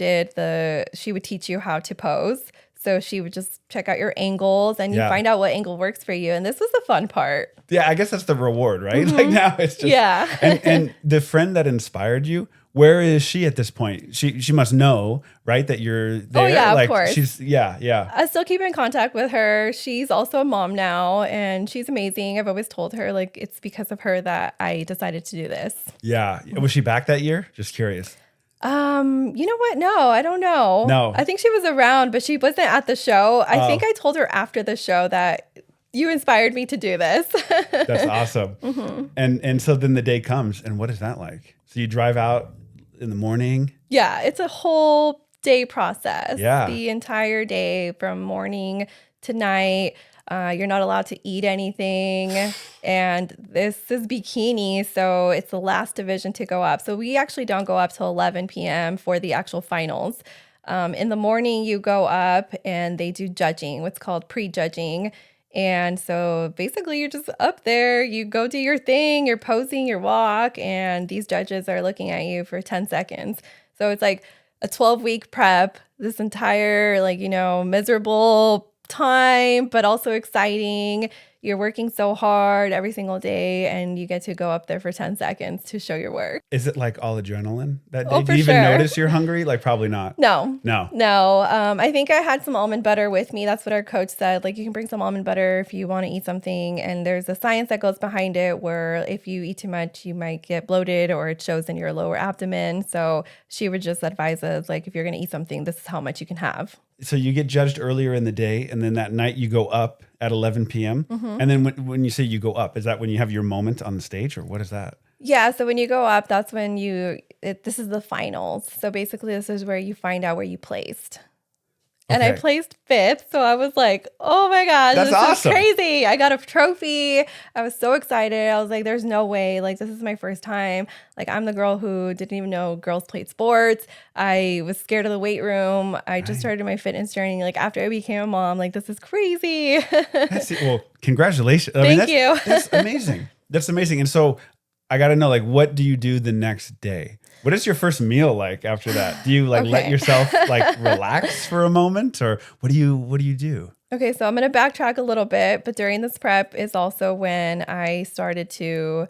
B: she would teach you how to pose. So she would just check out your angles and you find out what angle works for you. And this was the fun part.
A: Yeah, I guess that's the reward, right? Like now it's just and the friend that inspired you, where is she at this point? She must know, right, that you're there.
B: Oh yeah,
A: like,
B: of course.
A: She's
B: I still keep in contact with her. She's also a mom now and she's amazing. I've always told her like it's because of her that I decided to do this.
A: Yeah. Was she back that year? Just curious.
B: You know what? No, I don't know.
A: No.
B: I think she was around, but she wasn't at the show. I think I told her after the show that you inspired me to do this.
A: That's awesome. And so then the day comes, and what is that like? So you drive out in the morning?
B: Yeah, it's a whole day process.
A: Yeah.
B: The entire day from morning to night. You're not allowed to eat anything. And this is bikini, so it's the last division to go up. So we actually don't go up till 11 p.m. for the actual finals. In the morning, you go up and they do judging, what's called pre-judging. And so basically you're just up there, you go do your thing, you're posing your walk, and these judges are looking at you for 10 seconds. So it's like a 12-week prep, this entire miserable time, but also exciting. You're working so hard every single day and you get to go up there for 10 seconds to show your work.
A: Is it like all adrenaline that day?
B: Oh,
A: Do
B: for
A: you even
B: sure.
A: notice you're hungry? Like probably not.
B: No.
A: No.
B: I think I had some almond butter with me. That's what our coach said. Like you can bring some almond butter if you want to eat something. And there's a science that goes behind it where if you eat too much, you might get bloated or it shows in your lower abdomen. So she would just advise us, like, if you're going to eat something, this is how much you can have.
A: So you get judged earlier in the day, and then that night you go up at 11 p.m. And then when you say you go up, is that when you have your moment on the stage, or what is that?
B: Yeah, so when you go up, that's when this is the finals. So basically this is where you find out where you placed. And I placed 5th, so I was like, oh my gosh,
A: That's
B: this
A: awesome.
B: is crazy. I got a trophy. I was so excited. I was like, there's no way. Like, this is my first time. Like, I'm the girl who didn't even know girls played sports. I was scared of the weight room. I just started my fitness journey. Like, after I became a mom, like, this is crazy.
A: Well, congratulations.
B: Thank you.
A: That's amazing. That's amazing. And so I got to know, like, what do you do the next day? What is your first meal like after that? Do you let yourself like relax for a moment, or what do you do?
B: Okay, so I'm going to backtrack a little bit, but during this prep is also when I started to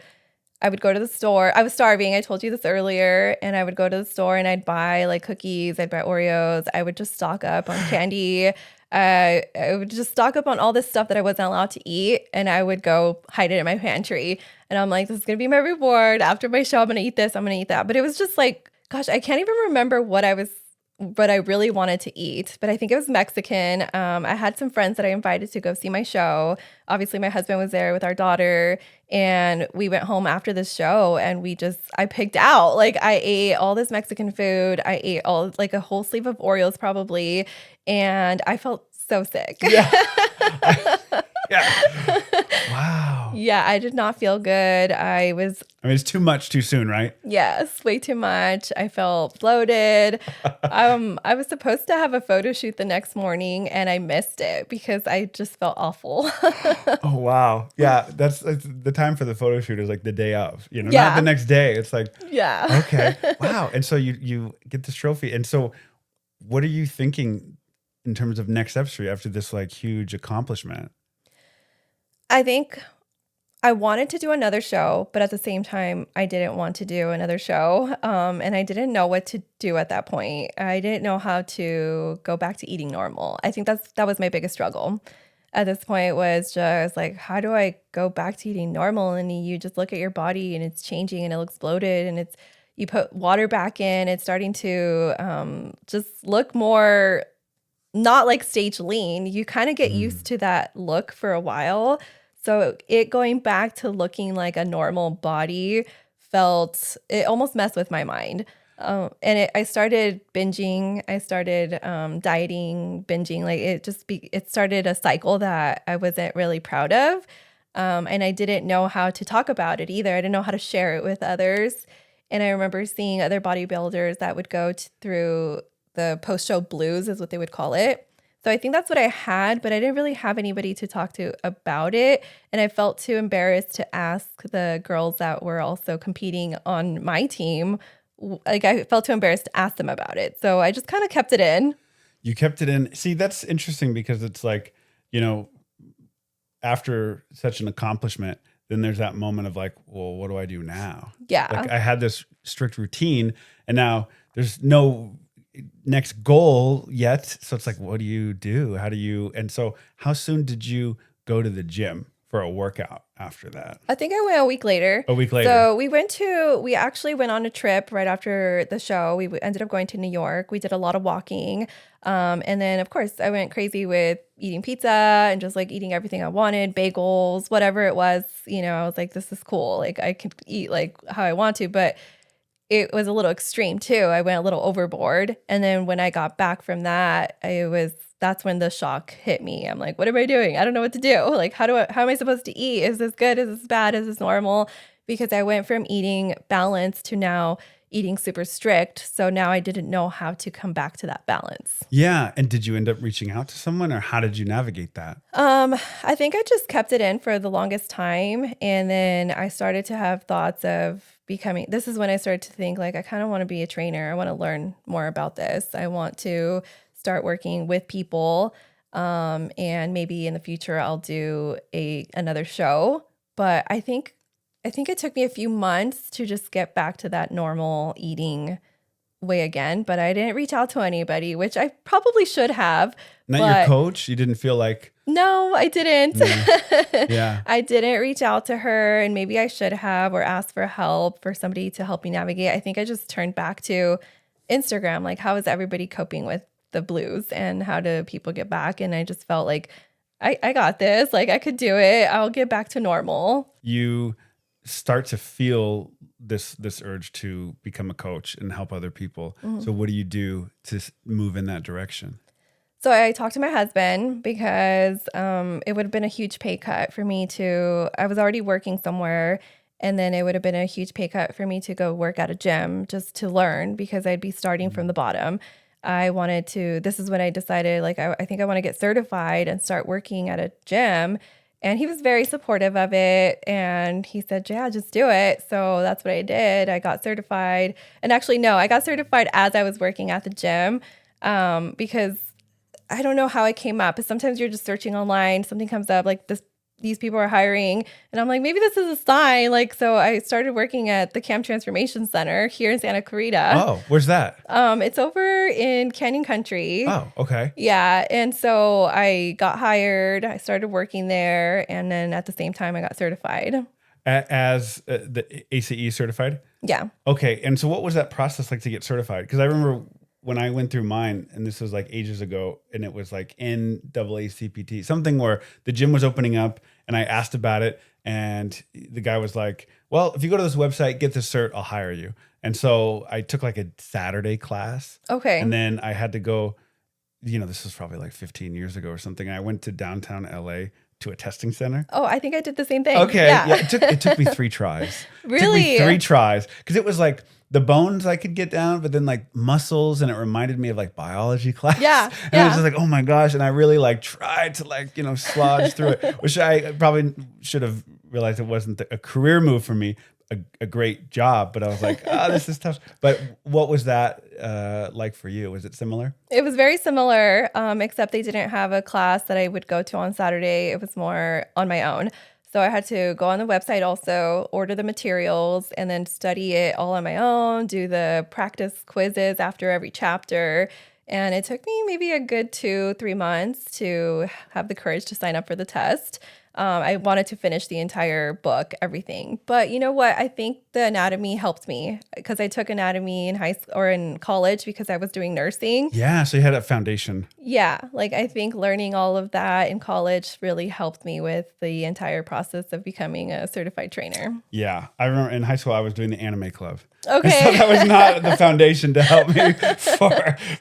B: I would go to the store. I was starving. I told you this earlier. And I would go to the store and I'd buy like cookies. I'd buy Oreos. I would just stock up on candy. I would just stock up on all this stuff that I wasn't allowed to eat. And I would go hide it in my pantry. And I'm like, this is going to be my reward. After my show, I'm going to eat this. I'm going to eat that. But it was just like, gosh, I can't even remember what I really wanted to eat, but I think it was Mexican. I had some friends that I invited to go see my show. Obviously, my husband was there with our daughter, and we went home after the show, and I picked out. Like, I ate all this Mexican food. I ate like a whole sleeve of Oreos probably, and I felt so sick.
A: Yeah. Yeah. Wow.
B: Yeah, I did not feel good.
A: I mean, it's too much too soon, right?
B: Yes, way too much. I felt bloated. I was supposed to have a photo shoot the next morning and I missed it because I just felt awful.
A: Oh, wow. Yeah, that's the time for the photo shoot is like the day of,
B: Yeah.
A: not the next day. It's like,
B: Yeah.
A: okay, wow. And so you get this trophy. And so what are you thinking in terms of next steps for you after this like huge accomplishment?
B: I think I wanted to do another show, but at the same time, I didn't want to do another show. And I didn't know what to do at that point. I didn't know how to go back to eating normal. I think that was my biggest struggle at this point, was just like, how do I go back to eating normal? And you just look at your body and it's changing and it looks bloated, and you put water back in, it's starting to just look more not like stage lean. You kind of get used to that look for a while. So it going back to looking like a normal body it almost messed with my mind. I started binging. I started dieting, binging. Like it started a cycle that I wasn't really proud of. And I didn't know how to talk about it either. I didn't know how to share it with others. And I remember seeing other bodybuilders that would go through the post-show blues, is what they would call it. So I think that's what I had, but I didn't really have anybody to talk to about it. And I felt too embarrassed to ask the girls that were also competing on my team. Like, I felt too embarrassed to ask them about it. So I just kind of kept it in.
A: You kept it in. See, that's interesting because it's like, after such an accomplishment, then there's that moment of like, well, what do I do now?
B: Yeah.
A: Like, I had this strict routine and now there's no next goal yet. So it's like, what do you do? And so how soon did you go to the gym for a workout after that?
B: I think I went a week later.
A: A week later.
B: So we actually went on a trip right after the show. We ended up going to New York. We did a lot of walking. And then of course I went crazy with eating pizza and just like eating everything I wanted, bagels, whatever it was. I was like, this is cool. Like, I can eat like how I want to, but it was a little extreme too. I went a little overboard. And then when I got back from that, that's when the shock hit me. I'm like, what am I doing? I don't know what to do. Like, how am I supposed to eat? Is this good? Is this bad? Is this normal? Because I went from eating balanced to now eating super strict. So now I didn't know how to come back to that balance.
A: Yeah. And did you end up reaching out to someone, or how did you navigate that?
B: I think I just kept it in for the longest time. And then I started to have thoughts of this is when I started to think like, I kind of want to be a trainer. I want to learn more about this. I want to start working with people. And maybe in the future I'll do another show. But I think it took me a few months to just get back to that normal eating way again, but I didn't reach out to anybody, which I probably should have.
A: Not your coach? You didn't feel like...
B: No, I didn't.
A: Yeah.
B: I didn't reach out to her, and maybe I should have, or ask for help, for somebody to help me navigate. I think I just turned back to Instagram. Like, how is everybody coping with the blues, and how do people get back? And I just felt like I got this. Like, I could do it. I'll get back to normal.
A: You start to feel this urge to become a coach and help other people. Mm-hmm. So what do you do to move in that direction?
B: So I talked to my husband because it would have been a huge pay cut for me I was already working somewhere, and then it would have been a huge pay cut for me to go work at a gym just to learn, because I'd be starting from the bottom. This is when I decided, like, I think I want to get certified and start working at a gym. And he was very supportive of it. And he said, yeah, just do it. So that's what I did. I got certified. And actually, no, I got certified as I was working at the gym, because I don't know how it came up. But sometimes you're just searching online, something comes up, like this these people are hiring. And I'm like, maybe this is a sign. Like, so I started working at the Camp Transformation Center here in Santa Clarita.
A: Oh, where's that?
B: It's over in Canyon Country.
A: Oh, okay.
B: Yeah. And so I got hired. I started working there. And then at the same time, I got certified.
A: As the ACE certified?
B: Yeah.
A: Okay. And so what was that process like to get certified? Because I remember when I went through mine, and this was like ages ago, and it was like NAACPT, something where the gym was opening up, and I asked about it, and the guy was like, well, if you go to this website, get this cert, I'll hire you. And so I took like a Saturday class.
B: Okay.
A: And then I had to go, this was probably like 15 years ago or something. I went to downtown LA to a testing center.
B: Oh, I think I did the same thing.
A: Okay.
B: Yeah.
A: It took me 3 tries.
B: Really?
A: It took me 3 tries. Because it was like the bones I could get down, but then like muscles, and it reminded me of like biology class.
B: Yeah.
A: And I was just like, oh my gosh. And I really like tried to like, slodge through it, which I probably should have realized it wasn't a career move for me. A great job, but I was like, this is tough. But what was that like for you? Was it similar?
B: It was very similar, except they didn't have a class that I would go to on Saturday. It was more on my own. So I had to go on the website also, order the materials, and then study it all on my own, do the practice quizzes after every chapter. And it took me maybe a good 2-3 months to have the courage to sign up for the test. I wanted to finish the entire book, everything. But you know what? I think the anatomy helped me because I took anatomy in high school or in college because I was doing nursing.
A: Yeah, so you had a foundation.
B: Yeah, like I think learning all of that in college really helped me with the entire process of becoming a certified trainer.
A: Yeah, I remember in high school I was doing the anime club.
B: Okay.
A: So that was not the foundation to help me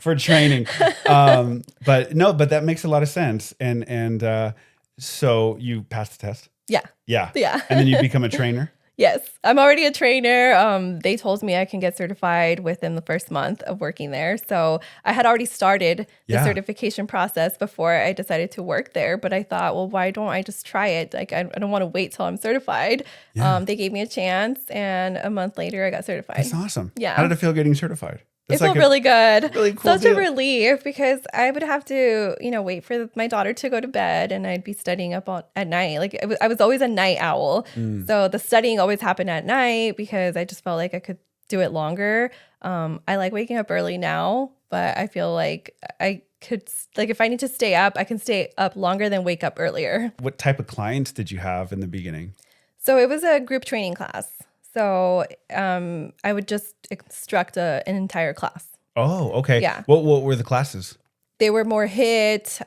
A: for training. But that makes a lot of sense. And so you passed the test?
B: Yeah.
A: Yeah.
B: Yeah.
A: And then you become a trainer?
B: Yes, I'm already a trainer. They told me I can get certified within the first month of working there. So I had already started the certification process before I decided to work there. But I thought, well, why don't I just try it? Like, I don't want to wait till I'm certified. Yeah. They gave me a chance, and a month later, I got certified.
A: That's awesome.
B: Yeah.
A: How did it feel getting certified?
B: It felt really good.
A: Really cool
B: Such
A: deal.
B: a relief because I would have to, wait for my daughter to go to bed, and I'd be studying up at night. Like I was always a night owl. So the studying always happened at night because I just felt like I could do it longer. I like waking up early now, but I feel like I could, like if I need to stay up, I can stay up longer than wake up earlier.
A: What type of clients did you have in the beginning?
B: So it was a group training class. So I would just instruct an entire class.
A: Oh, okay.
B: Yeah.
A: What were the classes?
B: They were more HIIT.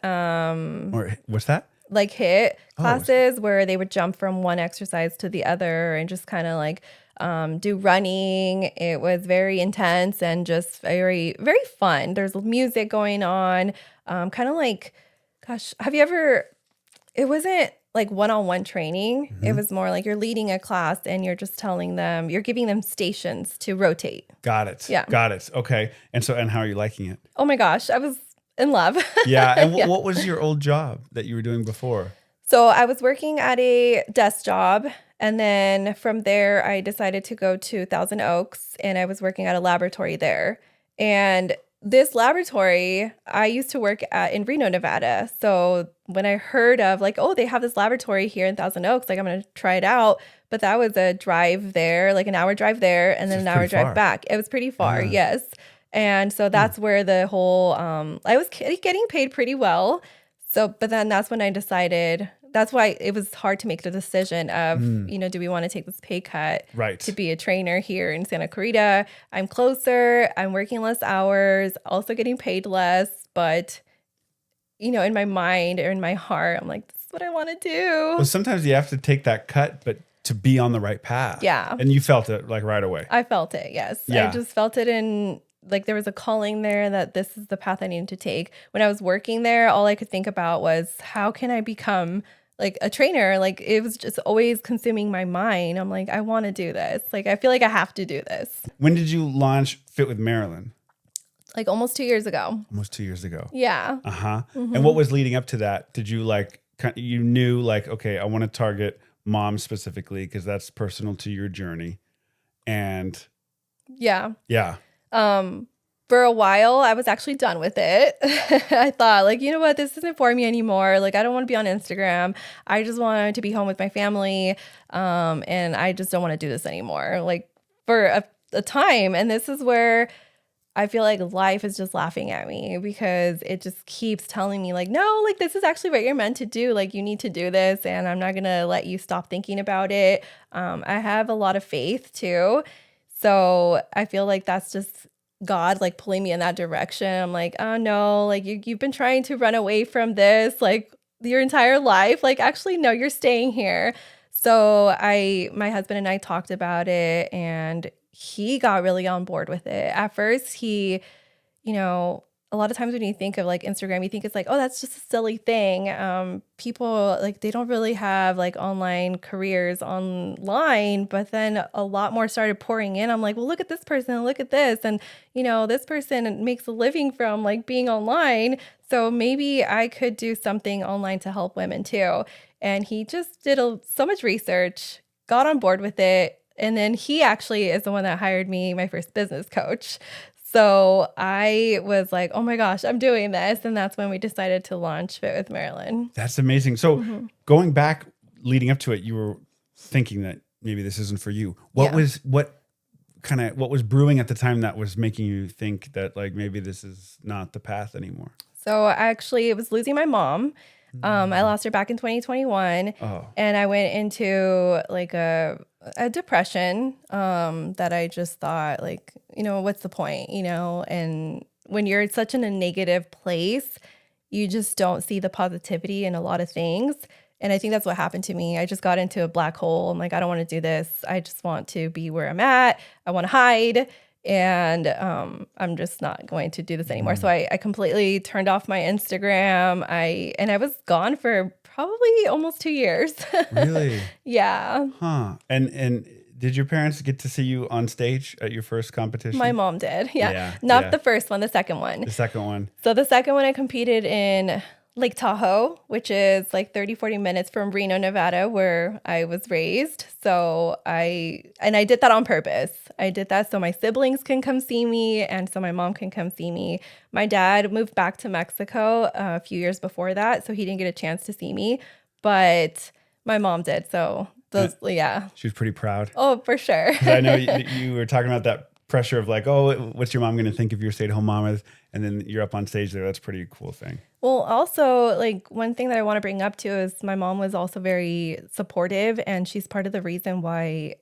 A: Or what's that?
B: Like HIIT classes where they would jump from one exercise to the other and just kind of like do running. It was very intense and just very, very fun. There's music going on. Kind of like, gosh, have you ever, it wasn't like one-on-one training. It was more like you're leading a class and you're just telling them, you're giving them stations to rotate.
A: Got it.
B: Yeah.
A: Got it. Okay. And how are you liking it?
B: Oh my gosh, I was in love.
A: Yeah. And what was your old job that you were doing before?
B: So I was working at a desk job. And then from there, I decided to go to Thousand Oaks, and I was working at a laboratory there. And this laboratory, I used to work at in Reno, Nevada. So when I heard of like, oh, they have this laboratory here in Thousand Oaks, like I'm going to try it out. But that was a drive there, like an hour drive there, and then an hour drive back. It was pretty far, yes. And so that's where the whole, I was getting paid pretty well. So, but then that's when I decided, that's why it was hard to make the decision of, do we want to take this pay cut to be a trainer here in Santa Clarita? I'm closer, I'm working less hours, also getting paid less. But, in my mind or in my heart, I'm like, this is what I want to do.
A: Well, sometimes you have to take that cut, but to be on the right path.
B: Yeah.
A: And you felt it like right away.
B: I felt it, yes.
A: Yeah.
B: I just felt it in, like there was a calling there that this is the path I needed to take. When I was working there, all I could think about was how can I become like a trainer? Like it was just always consuming my mind. I'm like, I want to do this. Like, I feel like I have to do this.
A: When did you launch Fit with Marlyn?
B: Like almost 2 years ago.
A: Almost 2 years ago.
B: Yeah.
A: Uh-huh. And what was leading up to that? Did you you knew like, okay, I want to target moms specifically because that's personal to your journey. And
B: yeah.
A: Yeah.
B: For a while, I was actually done with it. I thought, like, you know what? This isn't for me anymore. Like, I don't want to be on Instagram. I just wanted to be home with my family. And I just don't want to do this anymore. Like, for a time. And this is where I feel like life is just laughing at me because it just keeps telling me, like, no, like, this is actually what you're meant to do. Like, you need to do this. And I'm not going to let you stop thinking about it. I have a lot of faith, too. So I feel like that's just God like pulling me in that direction. I'm like, oh no, like you've been trying to run away from this like your entire life. Like, actually, no, you're staying here. So my husband and I talked about it, and he got really on board with it. At first, you know, a lot of times when you think of like Instagram, you think it's like, oh, that's just a silly thing. People like they don't really have like online careers online, but then a lot more started pouring in. I'm like, well, look at this person, look at this, and this person makes a living from like being online. So maybe I could do something online to help women too. And he just did so much research, got on board with it, and then he actually is the one that hired me, my first business coach. So I was like, oh my gosh, I'm doing this. And that's when we decided to launch Fit with Marlyn.
A: That's amazing. So going back, leading up to it, you were thinking that maybe this isn't for you. What was brewing at the time that was making you think that like maybe this is not the path anymore?
B: So actually, it was losing my mom. I lost her back in 2021, and I went into like a depression that I just thought like, what's the point, and when you're such in a negative place, you just don't see the positivity in a lot of things. And I think that's what happened to me. I just got into a black hole. I'm like, I don't want to do this. I just want to be where I'm at. I want to hide. And I'm just not going to do this anymore. So I completely turned off my Instagram. I was gone for probably almost 2 years.
A: Really?
B: Yeah.
A: Huh. And did your parents get to see you on stage at your first competition?
B: My mom did. Yeah. Not the first one, the second one.
A: The second one.
B: So the second one I competed in Lake Tahoe, which is like 30, 40 minutes from Reno, Nevada, where I was raised. So I did that on purpose. I did that so my siblings can come see me and so my mom can come see me. My dad moved back to Mexico a few years before that, so he didn't get a chance to see me, but my mom did. So yeah.
A: She was pretty proud.
B: Oh, for sure.
A: I know you were talking about that pressure of like, oh, what's your mom going to think if you're a stay-at-home mom? And then you're up on stage there. That's a pretty cool thing.
B: Well, also, like one thing that I want to bring up too is my mom was also very supportive, and she's part of the reason why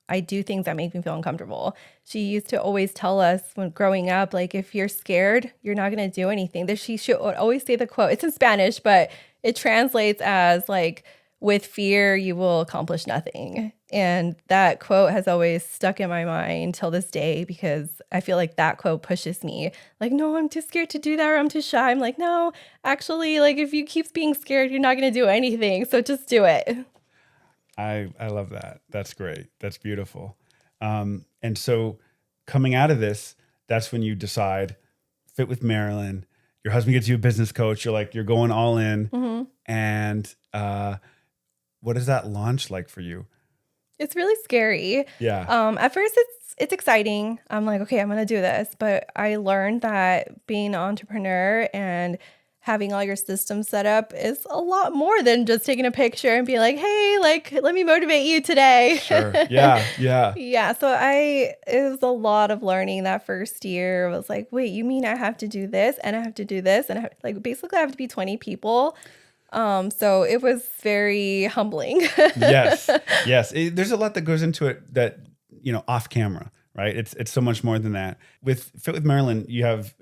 B: I do things that make me feel uncomfortable. She used to always tell us when growing up, like, if you're scared, you're not going to do anything. She would always say the quote. It's in Spanish, but it translates as like, with fear, you will accomplish nothing. And that quote has always stuck in my mind till this day because I feel like that quote pushes me. Like, no, I'm too scared to do that, or I'm too shy. I'm like, no, actually, like if you keep being scared, you're not going to do anything. So just do it.
A: I love that. That's great. That's beautiful. And so coming out of this, that's when you decide, Fit with Marlyn. Your husband gets you a business coach. You're going all in. And what is that launch like for you?
B: It's really scary.
A: Yeah.
B: At first it's exciting. I'm like, okay, I'm gonna do this. But I learned that being an entrepreneur and having all your systems set up is a lot more than just taking a picture and being like, hey, like, let me motivate you today.
A: Sure. Yeah. Yeah.
B: Yeah. So it was a lot of learning that first year. I was like, wait, you mean I have to do this and I have to do this? And basically I have to be 20 people. So it was very humbling.
A: Yes. There's a lot that goes into it that, off camera, right? It's so much more than that. With Fit with Marlyn, you have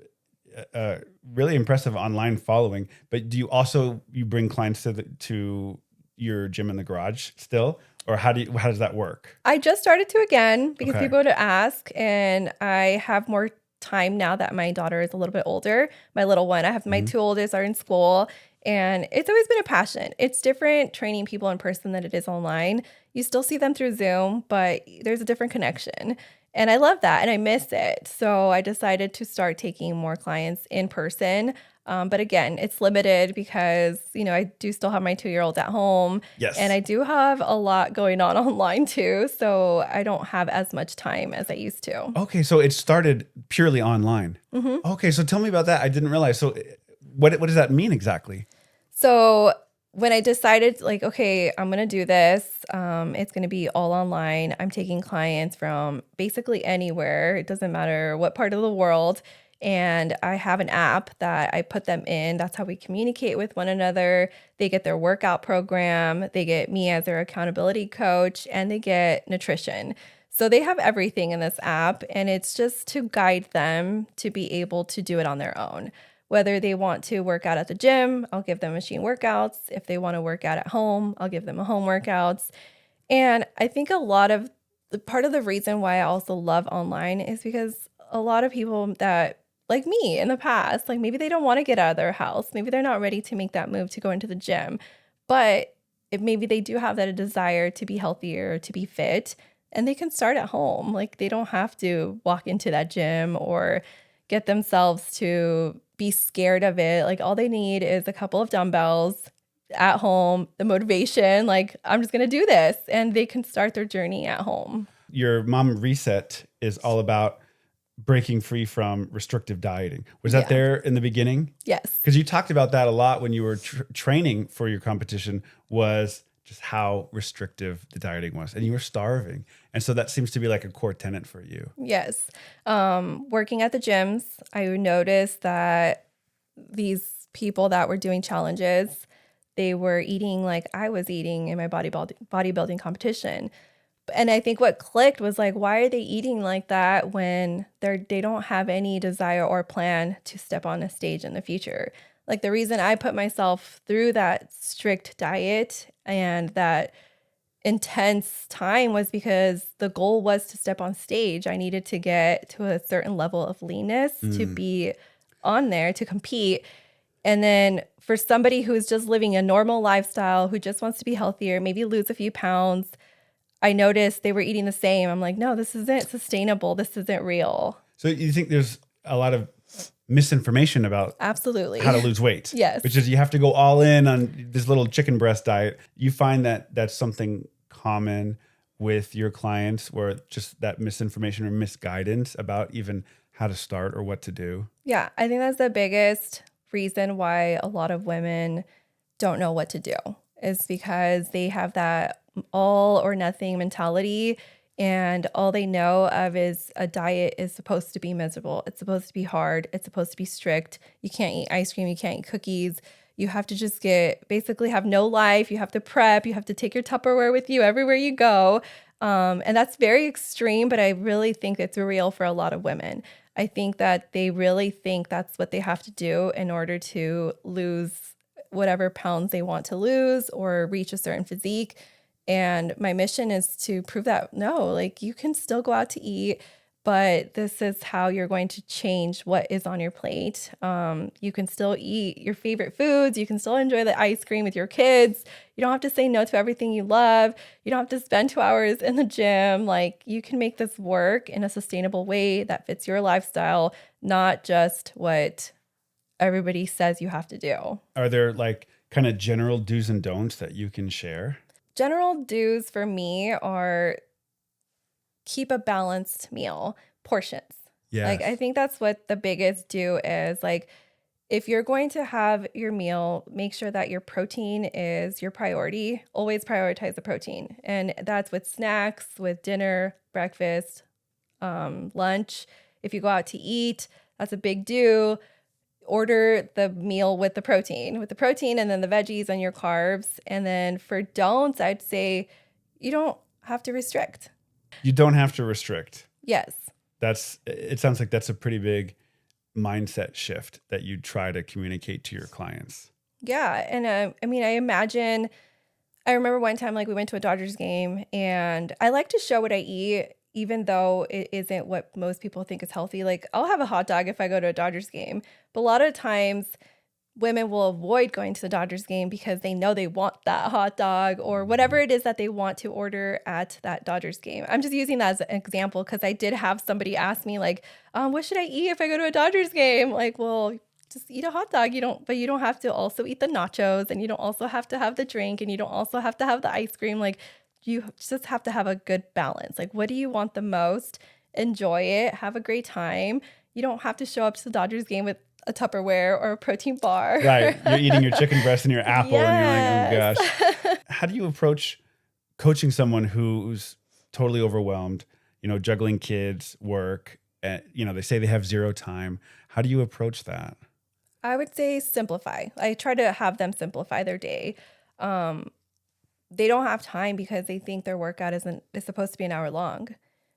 A: a really impressive online following, but do you bring clients to your gym in the garage still? Or how does that work?
B: I just started to again because people would ask, and I have more time now that my daughter is a little bit older. My little one, I have my two oldest are in school. And it's always been a passion. It's different training people in person than it is online. You still see them through Zoom, but there's a different connection. And I love that and I miss it. So I decided to start taking more clients in person. But again, it's limited because, I do still have my 2-year-old at home.
A: Yes.
B: And I do have a lot going on online too. So I don't have as much time as I used to.
A: Okay, so it started purely online. Okay, so tell me about that. I didn't realize. So what does that mean exactly?
B: So when I decided, like, okay, I'm going to do this, it's going to be all online. I'm taking clients from basically anywhere. It doesn't matter what part of the world. And I have an app that I put them in. That's how we communicate with one another. They get their workout program. They get me as their accountability coach, and they get nutrition. So they have everything in this app, and it's just to guide them to be able to do it on their own. Whether they want to work out at the gym, I'll give them machine workouts. If they want to work out at home, I'll give them a home workouts. And I think part of the reason why I also love online is because a lot of people that, like me in the past, like maybe they don't want to get out of their house. Maybe they're not ready to make that move to go into the gym, but maybe they do have that desire to be healthier, to be fit, and they can start at home. Like they don't have to walk into that gym or get themselves to be scared of it. Like all they need is a couple of dumbbells at home, the motivation, like I'm just going to do this, and they can start their journey at home.
A: Your Mom Reset is all about breaking free from restrictive dieting. Was that there in the beginning?
B: Yes.
A: Because you talked about that a lot when you were training for your competition, was just how restrictive the dieting was, and you were starving. And so that seems to be like a core tenet for you.
B: Yes. Working at the gyms, I noticed that these people that were doing challenges, they were eating like I was eating in my bodybuilding competition. And I think what clicked was like, why are they eating like that when they don't have any desire or plan to step on a stage in the future? Like the reason I put myself through that strict diet and that intense time was because the goal was to step on stage. I needed to get to a certain level of leanness to be on there to compete. And then for somebody who's just living a normal lifestyle, who just wants to be healthier, maybe lose a few pounds, I noticed they were eating the same. I'm like, no, this isn't sustainable. This isn't real.
A: So you think there's a lot of misinformation about
B: Absolutely
A: how to lose weight?
B: Yes.
A: Which is you have to go all in on this little chicken breast diet. You find that that's something common with your clients, where just that misinformation or misguidance about even how to start or what to do?
B: Yeah, I think that's the biggest reason why a lot of women don't know what to do, is because they have that all or nothing mentality, and all they know of is a diet is supposed to be miserable. It's supposed to be hard. It's supposed to be strict. You can't eat ice cream. You can't eat cookies. You have to just basically have no life. You have to prep. You have to take your Tupperware with you everywhere you go. And that's very extreme, but I really think it's real for a lot of women. I think that they really think that's what they have to do in order to lose whatever pounds they want to lose or reach a certain physique. And my mission is to prove that no, like you can still go out to eat, but this is how you're going to change what is on your plate. You can still eat your favorite foods. You can still enjoy the ice cream with your kids. You don't have to say no to everything you love. You don't have to spend 2 hours in the gym. Like you can make this work in a sustainable way that fits your lifestyle, not just what everybody says you have to do.
A: Are there like kind of general do's and don'ts that you can share?
B: General do's for me are keep a balanced meal, portions.
A: Yeah.
B: Like I think that's what the biggest do is. Like if you're going to have your meal, make sure that your protein is your priority. Always prioritize the protein. And that's with snacks, with dinner, breakfast, lunch. If you go out to eat, that's a big do. Order the meal with the protein, and then the veggies and your carbs. And then for don'ts, I'd say you don't have to restrict.
A: You don't have to restrict.
B: Yes.
A: It sounds like that's a pretty big mindset shift that you try to communicate to your clients.
B: Yeah. And I remember one time, like we went to a Dodgers game, and I like to show what I eat, even though it isn't what most people think is healthy. Like I'll have a hot dog if I go to a Dodgers game, but a lot of times women will avoid going to the Dodgers game because they know they want that hot dog or whatever it is that they want to order at that Dodgers game. I'm just using that as an example because I did have somebody ask me like, what should I eat if I go to a Dodgers game? Like, well, just eat a hot dog. But you don't have to also eat the nachos, and you don't also have to have the drink, and you don't also have to have the ice cream. Like, you just have to have a good balance. Like, what do you want the most? Enjoy it. Have a great time. You don't have to show up to the Dodgers game with a Tupperware or a protein bar.
A: Right. You're eating your chicken breast and your apple and you're like, oh
B: Yes.
A: gosh. How do you approach coaching someone who's totally overwhelmed, juggling kids, work, and, they say they have zero time. How do you approach that?
B: I would say simplify. I try to have them simplify their day. They don't have time because they think their workout is supposed to be an hour long.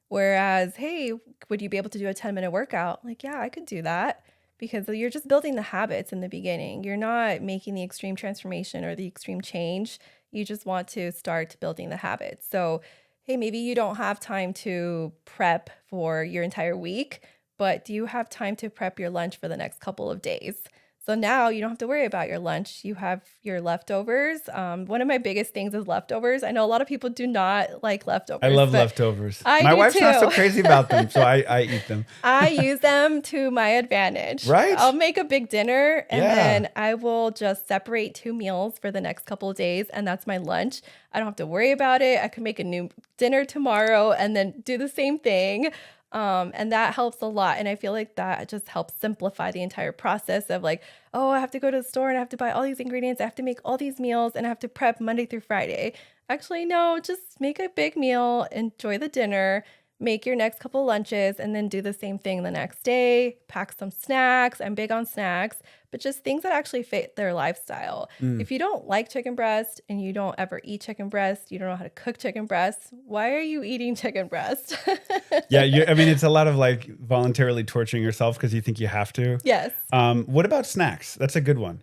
B: Whereas, hey, would you be able to do a 10-minute workout? Like, yeah, I could do that, because you're just building the habits in the beginning. You're not making the extreme transformation or the extreme change. You just want to start building the habits. So, hey, maybe you don't have time to prep for your entire week, but do you have time to prep your lunch for the next couple of days? So now you don't have to worry about your lunch. You have your leftovers. One of my biggest things is leftovers. I know a lot of people do not like leftovers.
A: I love leftovers.
B: I
A: My
B: do
A: wife's not so
B: too.
A: crazy about them, so I eat them.
B: I use them to my advantage.
A: Right?
B: I'll make a big dinner, and
A: Yeah.
B: then I will just separate 2 meals for the next couple of days, and that's my lunch. I don't have to worry about it. I can make a new dinner tomorrow and then do the same thing. And that helps a lot. And I feel like that just helps simplify the entire process of like, oh, I have to go to the store and I have to buy all these ingredients. I have to make all these meals and I have to prep Monday through Friday. Actually, no, just make a big meal, enjoy the dinner, make your next couple lunches, and then do the same thing the next day. Pack some snacks. I'm big on snacks, but just things that actually fit their lifestyle. If you don't like chicken breast and you don't ever eat chicken breast, you don't know how to cook chicken breast, why are you eating chicken breast?
A: Yeah, it's a lot of like voluntarily torturing yourself because you think you have to.
B: Yes.
A: What about snacks? That's a good one.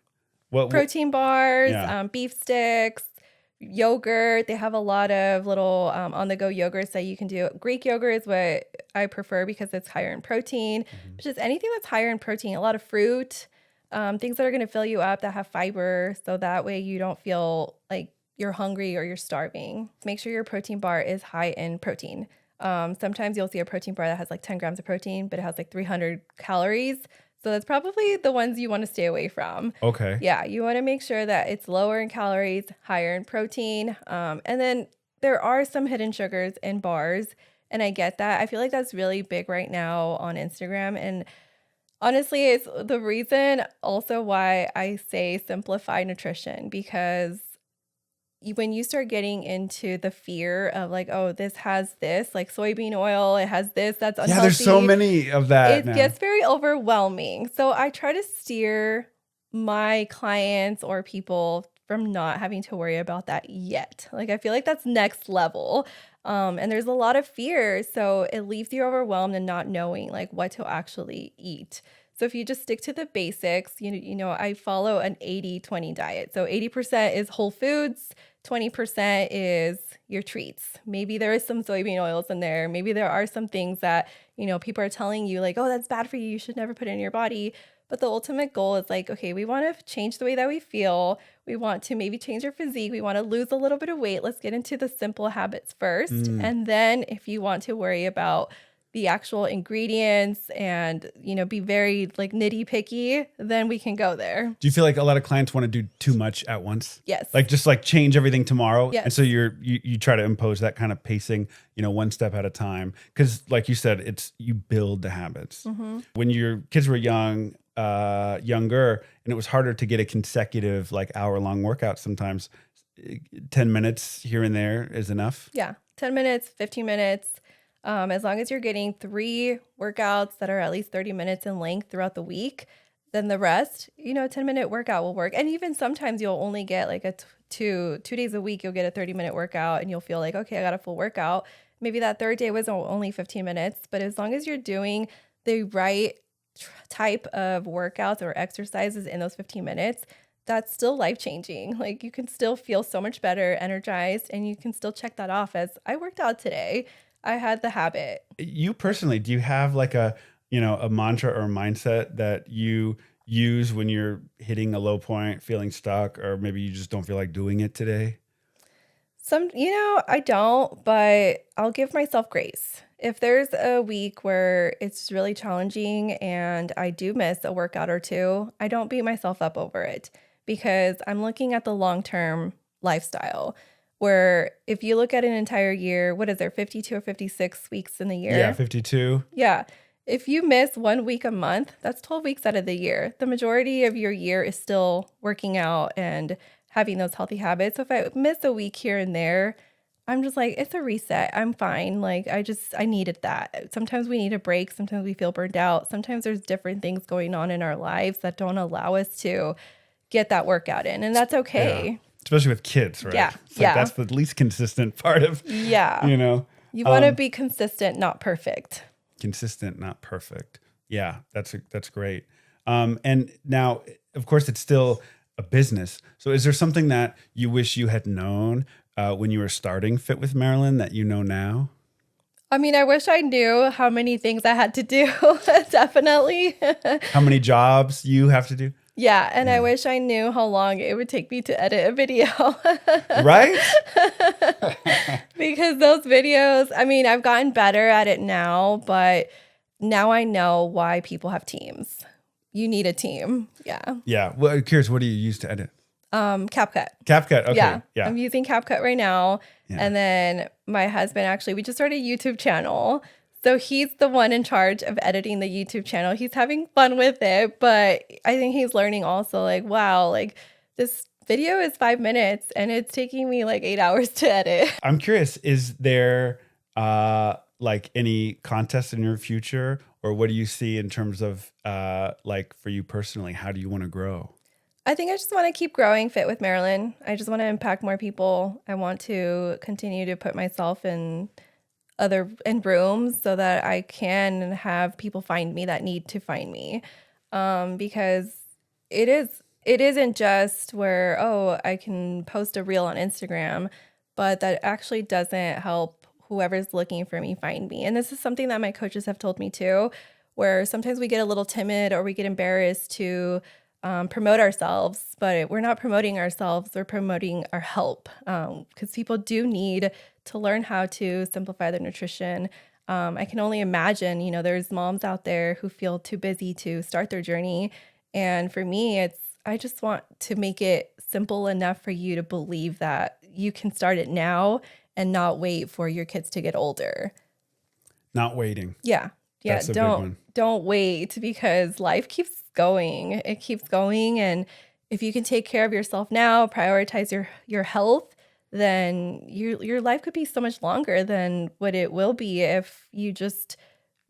A: What
B: Protein bars,
A: Yeah.
B: Beef sticks, yogurt. They have a lot of little on-the-go yogurts that you can do. Greek yogurt is what I prefer because it's higher in protein. But just anything that's higher in protein, a lot of fruit, things that are going to fill you up, that have fiber, so that way you don't feel like you're hungry or you're starving. Make sure your protein bar is high in protein. Sometimes you'll see a protein bar that has like 10 grams of protein, but it has like 300 calories. So that's probably the ones you want to stay away from.
A: Okay.
B: Yeah, you want to make sure that it's lower in calories, higher in protein. And then there are some hidden sugars in bars, and I get that. I feel like that's really big right now on Instagram. And honestly, it's the reason also why I say simplify nutrition, because when you start getting into the fear of like, oh, this has this, like soybean oil, it has this, that's unhealthy.
A: Yeah, there's so many of that
B: It
A: now.
B: gets very overwhelming. So I try to steer my clients or people from not having to worry about that yet. Like, I feel like that's next level. And there's a lot of fear. So it leaves you overwhelmed and not knowing like what to actually eat. So if you just stick to the basics, I follow an 80-20 diet. So 80% is whole foods, 20% is your treats. Maybe there is some soybean oils in there. Maybe there are some things that, people are telling you like, oh, that's bad for you. You should never put it in your body. But the ultimate goal is like, okay, we want to change the way that we feel. We want to maybe change our physique. We want to lose a little bit of weight. Let's get into the simple habits first. And then if you want to worry about the actual ingredients and, be very like nitty picky, then we can go there.
A: Do you feel like a lot of clients want to do too much at once?
B: Yes.
A: Like just like change everything tomorrow.
B: Yes.
A: And so you try to impose that kind of pacing, one step at a time. Cause like you said, you build the habits. When your kids were younger, and it was harder to get a consecutive like hour-long workout sometimes, 10 minutes here and there is enough.
B: Yeah. 10 minutes, 15 minutes. As long as you're getting 3 workouts that are at least 30 minutes in length throughout the week, then the rest, a 10-minute workout will work. And even sometimes you'll only get like two days a week, you'll get a 30-minute workout and you'll feel like, okay, I got a full workout. Maybe that third day was only 15 minutes, but as long as you're doing the right type of workouts or exercises in those 15 minutes, that's still life-changing. Like, you can still feel so much better, energized, and you can still check that off as I worked out today. I had the habit.
A: You personally, do you have like a mantra or a mindset that you use when you're hitting a low point, feeling stuck, or maybe you just don't feel like doing it today?
B: I don't, but I'll give myself grace. If there's a week where it's really challenging and I do miss a workout or two, I don't beat myself up over it because I'm looking at the long-term lifestyle. Where if you look at an entire year, what is there, 52 or 56 weeks in the year?
A: Yeah, 52.
B: Yeah. If you miss 1 week a month, that's 12 weeks out of the year. The majority of your year is still working out and having those healthy habits. So if I miss a week here and there, I'm just like, it's a reset. I'm fine. Like, I needed that. Sometimes we need a break. Sometimes we feel burned out. Sometimes there's different things going on in our lives that don't allow us to get that workout in. And that's
A: Yeah.
B: okay.
A: Especially with kids, right?
B: Yeah.
A: It's like that's the least consistent part of,
B: Yeah.
A: you know.
B: You want to be consistent, not perfect.
A: Consistent, not perfect. Yeah, that's great. And now, of course, it's still a business. So is there something that you wish you had known when you were starting Fit with Marlyn that you know now?
B: I mean, I wish I knew how many things I had to do. Definitely.
A: How many jobs you have to do?
B: Yeah. And I wish I knew how long it would take me to edit a video.
A: Right?
B: Because those videos, I mean, I've gotten better at it now, but now I know why people have teams. You need a team. Yeah.
A: Yeah. Well, I'm curious, what do you use to edit?
B: CapCut.
A: CapCut. Okay.
B: Yeah.
A: Yeah.
B: I'm using CapCut right now.
A: Yeah.
B: And then my husband, actually, we just started a YouTube channel. So he's the one in charge of editing the YouTube channel. He's having fun with it, but I think he's learning also like, wow, like this video is 5 minutes and it's taking me like 8 hours to edit.
A: I'm curious, is there like any contest in your future, or what do you see in terms of like for you personally, how do you want to grow?
B: I think I just want to keep growing Fit with Marlyn. I just want to impact more people. I want to continue to put myself in rooms so that I can have people find me that need to find me. Because it isn't just where, oh, I can post a reel on Instagram, but that actually doesn't help whoever's looking for me find me. And this is something that my coaches have told me too, where sometimes we get a little timid or we get embarrassed to promote ourselves, but we're not promoting ourselves, we're promoting our help. Because people do need to learn how to simplify their nutrition. I can only imagine, there's moms out there who feel too busy to start their journey. And for me, I just want to make it simple enough for you to believe that you can start it now and not wait for your kids to get older.
A: Not waiting.
B: Yeah. Yeah.
A: That's a big one.
B: Don't wait, because life keeps going. It keeps going. And if you can take care of yourself now, prioritize your health, then your life could be so much longer than what it will be if you just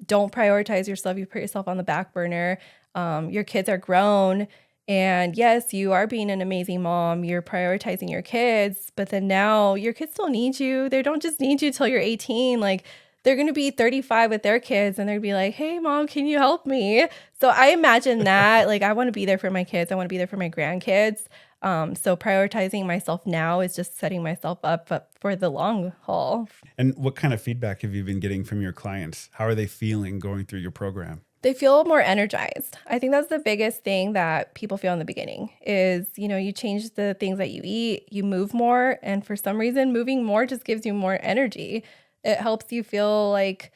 B: don't prioritize yourself. You put yourself on the back burner. Your kids are grown. And yes, you are being an amazing mom. You're prioritizing your kids, but then now your kids still need you. They don't just need you till you're 18. Like, they're going to be 35 with their kids and they're going to be like, hey, mom, can you help me? So I imagine that, like, I want to be there for my kids. I want to be there for my grandkids. So prioritizing myself now is just setting myself up for the long haul.
A: And what kind of feedback have you been getting from your clients? How are they feeling going through your program?
B: They feel more energized. I think that's the biggest thing that people feel in the beginning is, you change the things that you eat, you move more. And for some reason, moving more just gives you more energy. It helps you feel like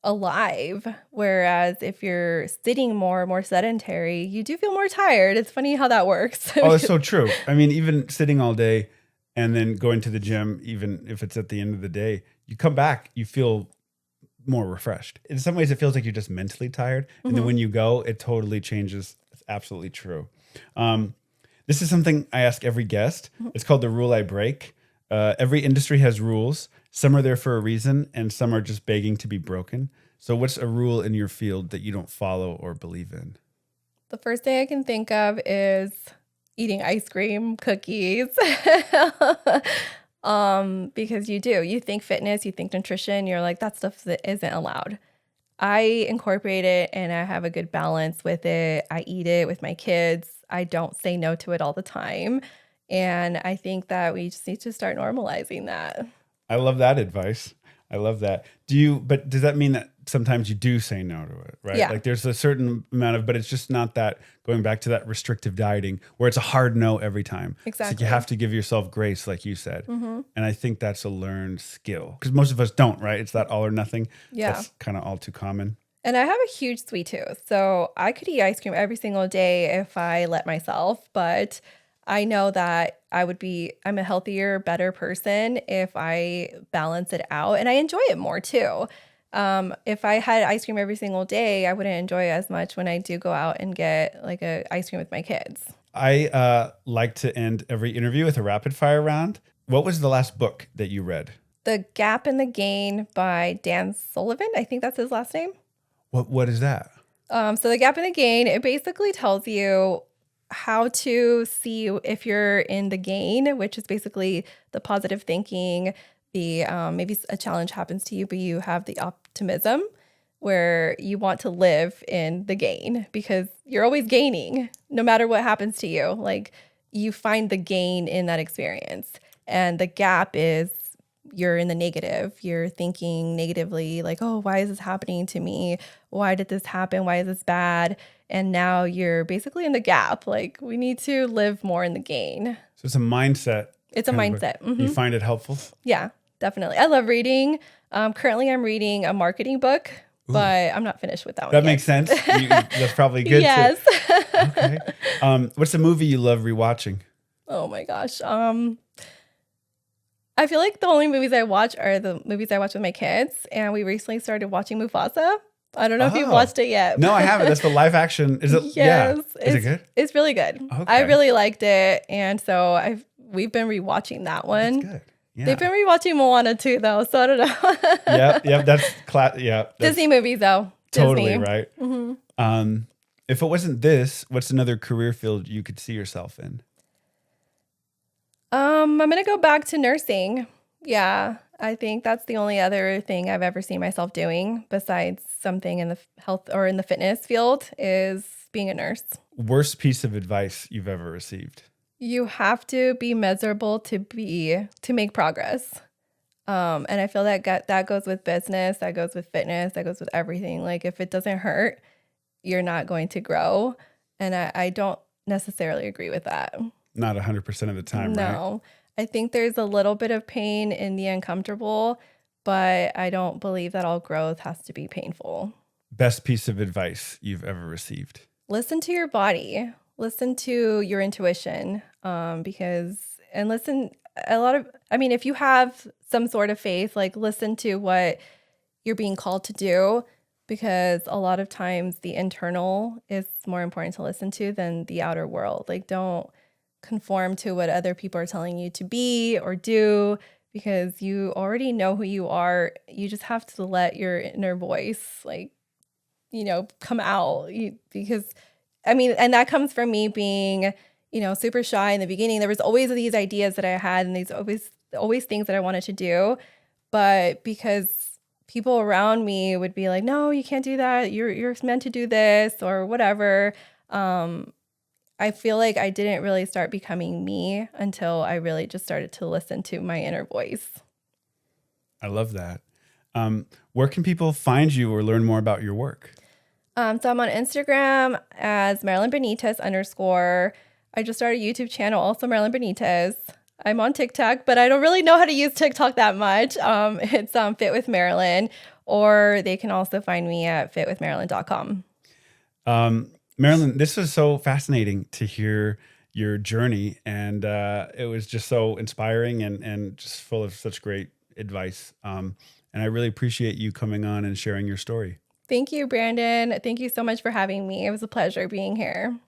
B: alive. Whereas if you're sitting more sedentary, you do feel more tired. It's funny how that works.
A: Oh, it's so true. I mean, even sitting all day and then going to the gym, even if it's at the end of the day, you come back, you feel more refreshed. In some ways, it feels like you're just mentally tired. And then when you go, it totally changes. It's absolutely true. This is something I ask every guest. It's called the rule I break. Every industry has rules. Some are there for a reason, and some are just begging to be broken. So what's a rule in your field that you don't follow or believe in?
B: The first thing I can think of is eating ice cream, cookies. Because you think fitness, you think nutrition, you're like, that stuff that isn't allowed. I incorporate it and I have a good balance with it. I eat it with my kids. I don't say no to it all the time. And I think that we just need to start normalizing that.
A: I love that advice. I love that. But does that mean that sometimes you do say no to it, right?
B: Yeah.
A: Like there's a certain amount of, but it's just not that, going back to that restrictive dieting where it's a hard no every time.
B: Exactly.
A: So you have to give yourself grace, like you said.
B: Mm-hmm.
A: And I think that's a learned skill because most of us don't, right? It's that all or nothing.
B: Yeah.
A: That's kind of all too common.
B: And I have a huge sweet tooth. So I could eat ice cream every single day if I let myself, but I know that I'm a healthier, better person if I balance it out, and I enjoy it more too. If I had ice cream every single day, I wouldn't enjoy it as much when I do go out and get like a ice cream with my kids.
A: I like to end every interview with a rapid fire round. What was the last book that you read?
B: The Gap and the Gain by Dan Sullivan. I think that's his last name.
A: What is that?
B: So The Gap and the Gain, it basically tells you how to see if you're in the gain, which is basically the positive thinking, the maybe a challenge happens to you, but you have the optimism where you want to live in the gain because you're always gaining no matter what happens to you. Like you find the gain in that experience. And the gap is you're in the negative. You're thinking negatively, like, oh, why is this happening to me? Why did this happen? Why is this bad? And now you're basically in the gap. Like we need to live more in the gain.
A: So it's a mindset.
B: It's a mindset.
A: You find it helpful?
B: Yeah, definitely. I love reading. Currently, I'm reading a marketing book, but I'm not finished with that one
A: That
B: yet.
A: makes sense. That's probably good.
B: Yes.
A: Okay. What's a movie you love rewatching?
B: Oh my gosh. I feel like the only movies I watch are the movies I watch with my kids, and we recently started watching Mufasa. I don't know if you've watched it yet.
A: No, I haven't. That's the live action. Is it?
B: Yes.
A: Yeah. Is it good?
B: It's really good.
A: Okay.
B: I really liked it, and so we've been rewatching that one.
A: That's good. Yeah.
B: They've been rewatching Moana too, though, so I don't know.
A: Yep. That's that's
B: Disney movies, though.
A: totally
B: Disney.
A: right.
B: Mm-hmm.
A: If it wasn't this, what's another career field you could see yourself in?
B: I'm gonna go back to nursing. Yeah, I think that's the only other thing I've ever seen myself doing besides something in the health or in the fitness field is being a nurse.
A: Worst piece of advice you've ever received?
B: You have to be miserable to make progress. And I feel that goes with business, that goes with fitness, that goes with everything. Like if it doesn't hurt, you're not going to grow. And I don't necessarily agree with that.
A: Not 100% of the time, right?
B: No, I think there's a little bit of pain in the uncomfortable, but I don't believe that all growth has to be painful.
A: Best piece of advice you've ever received?
B: Listen to your body. Listen to your intuition, if you have some sort of faith, like listen to what you're being called to do, because a lot of times the internal is more important to listen to than the outer world. Like don't conform to what other people are telling you to be or do, because you already know who you are. You just have to let your inner voice, come out. And that comes from me being, super shy in the beginning. There was always these ideas that I had and these always things that I wanted to do. But because people around me would be like, no, you can't do that. You're meant to do this or whatever. I feel like I didn't really start becoming me until I really just started to listen to my inner voice.
A: I love that. Where can people find you or learn more about your work?
B: So I'm on Instagram as Marlyn Benitez _ I just started a YouTube channel, also Marlyn Benitez. I'm on TikTok, but I don't really know how to use TikTok that much. It's Fit with Marlyn, or they can also find me at fitwithmarlyn.com.
A: Marlyn, this was so fascinating to hear your journey, and it was just so inspiring and just full of such great advice. And I really appreciate you coming on and sharing your story.
B: Thank you, Brandon. Thank you so much for having me. It was a pleasure being here.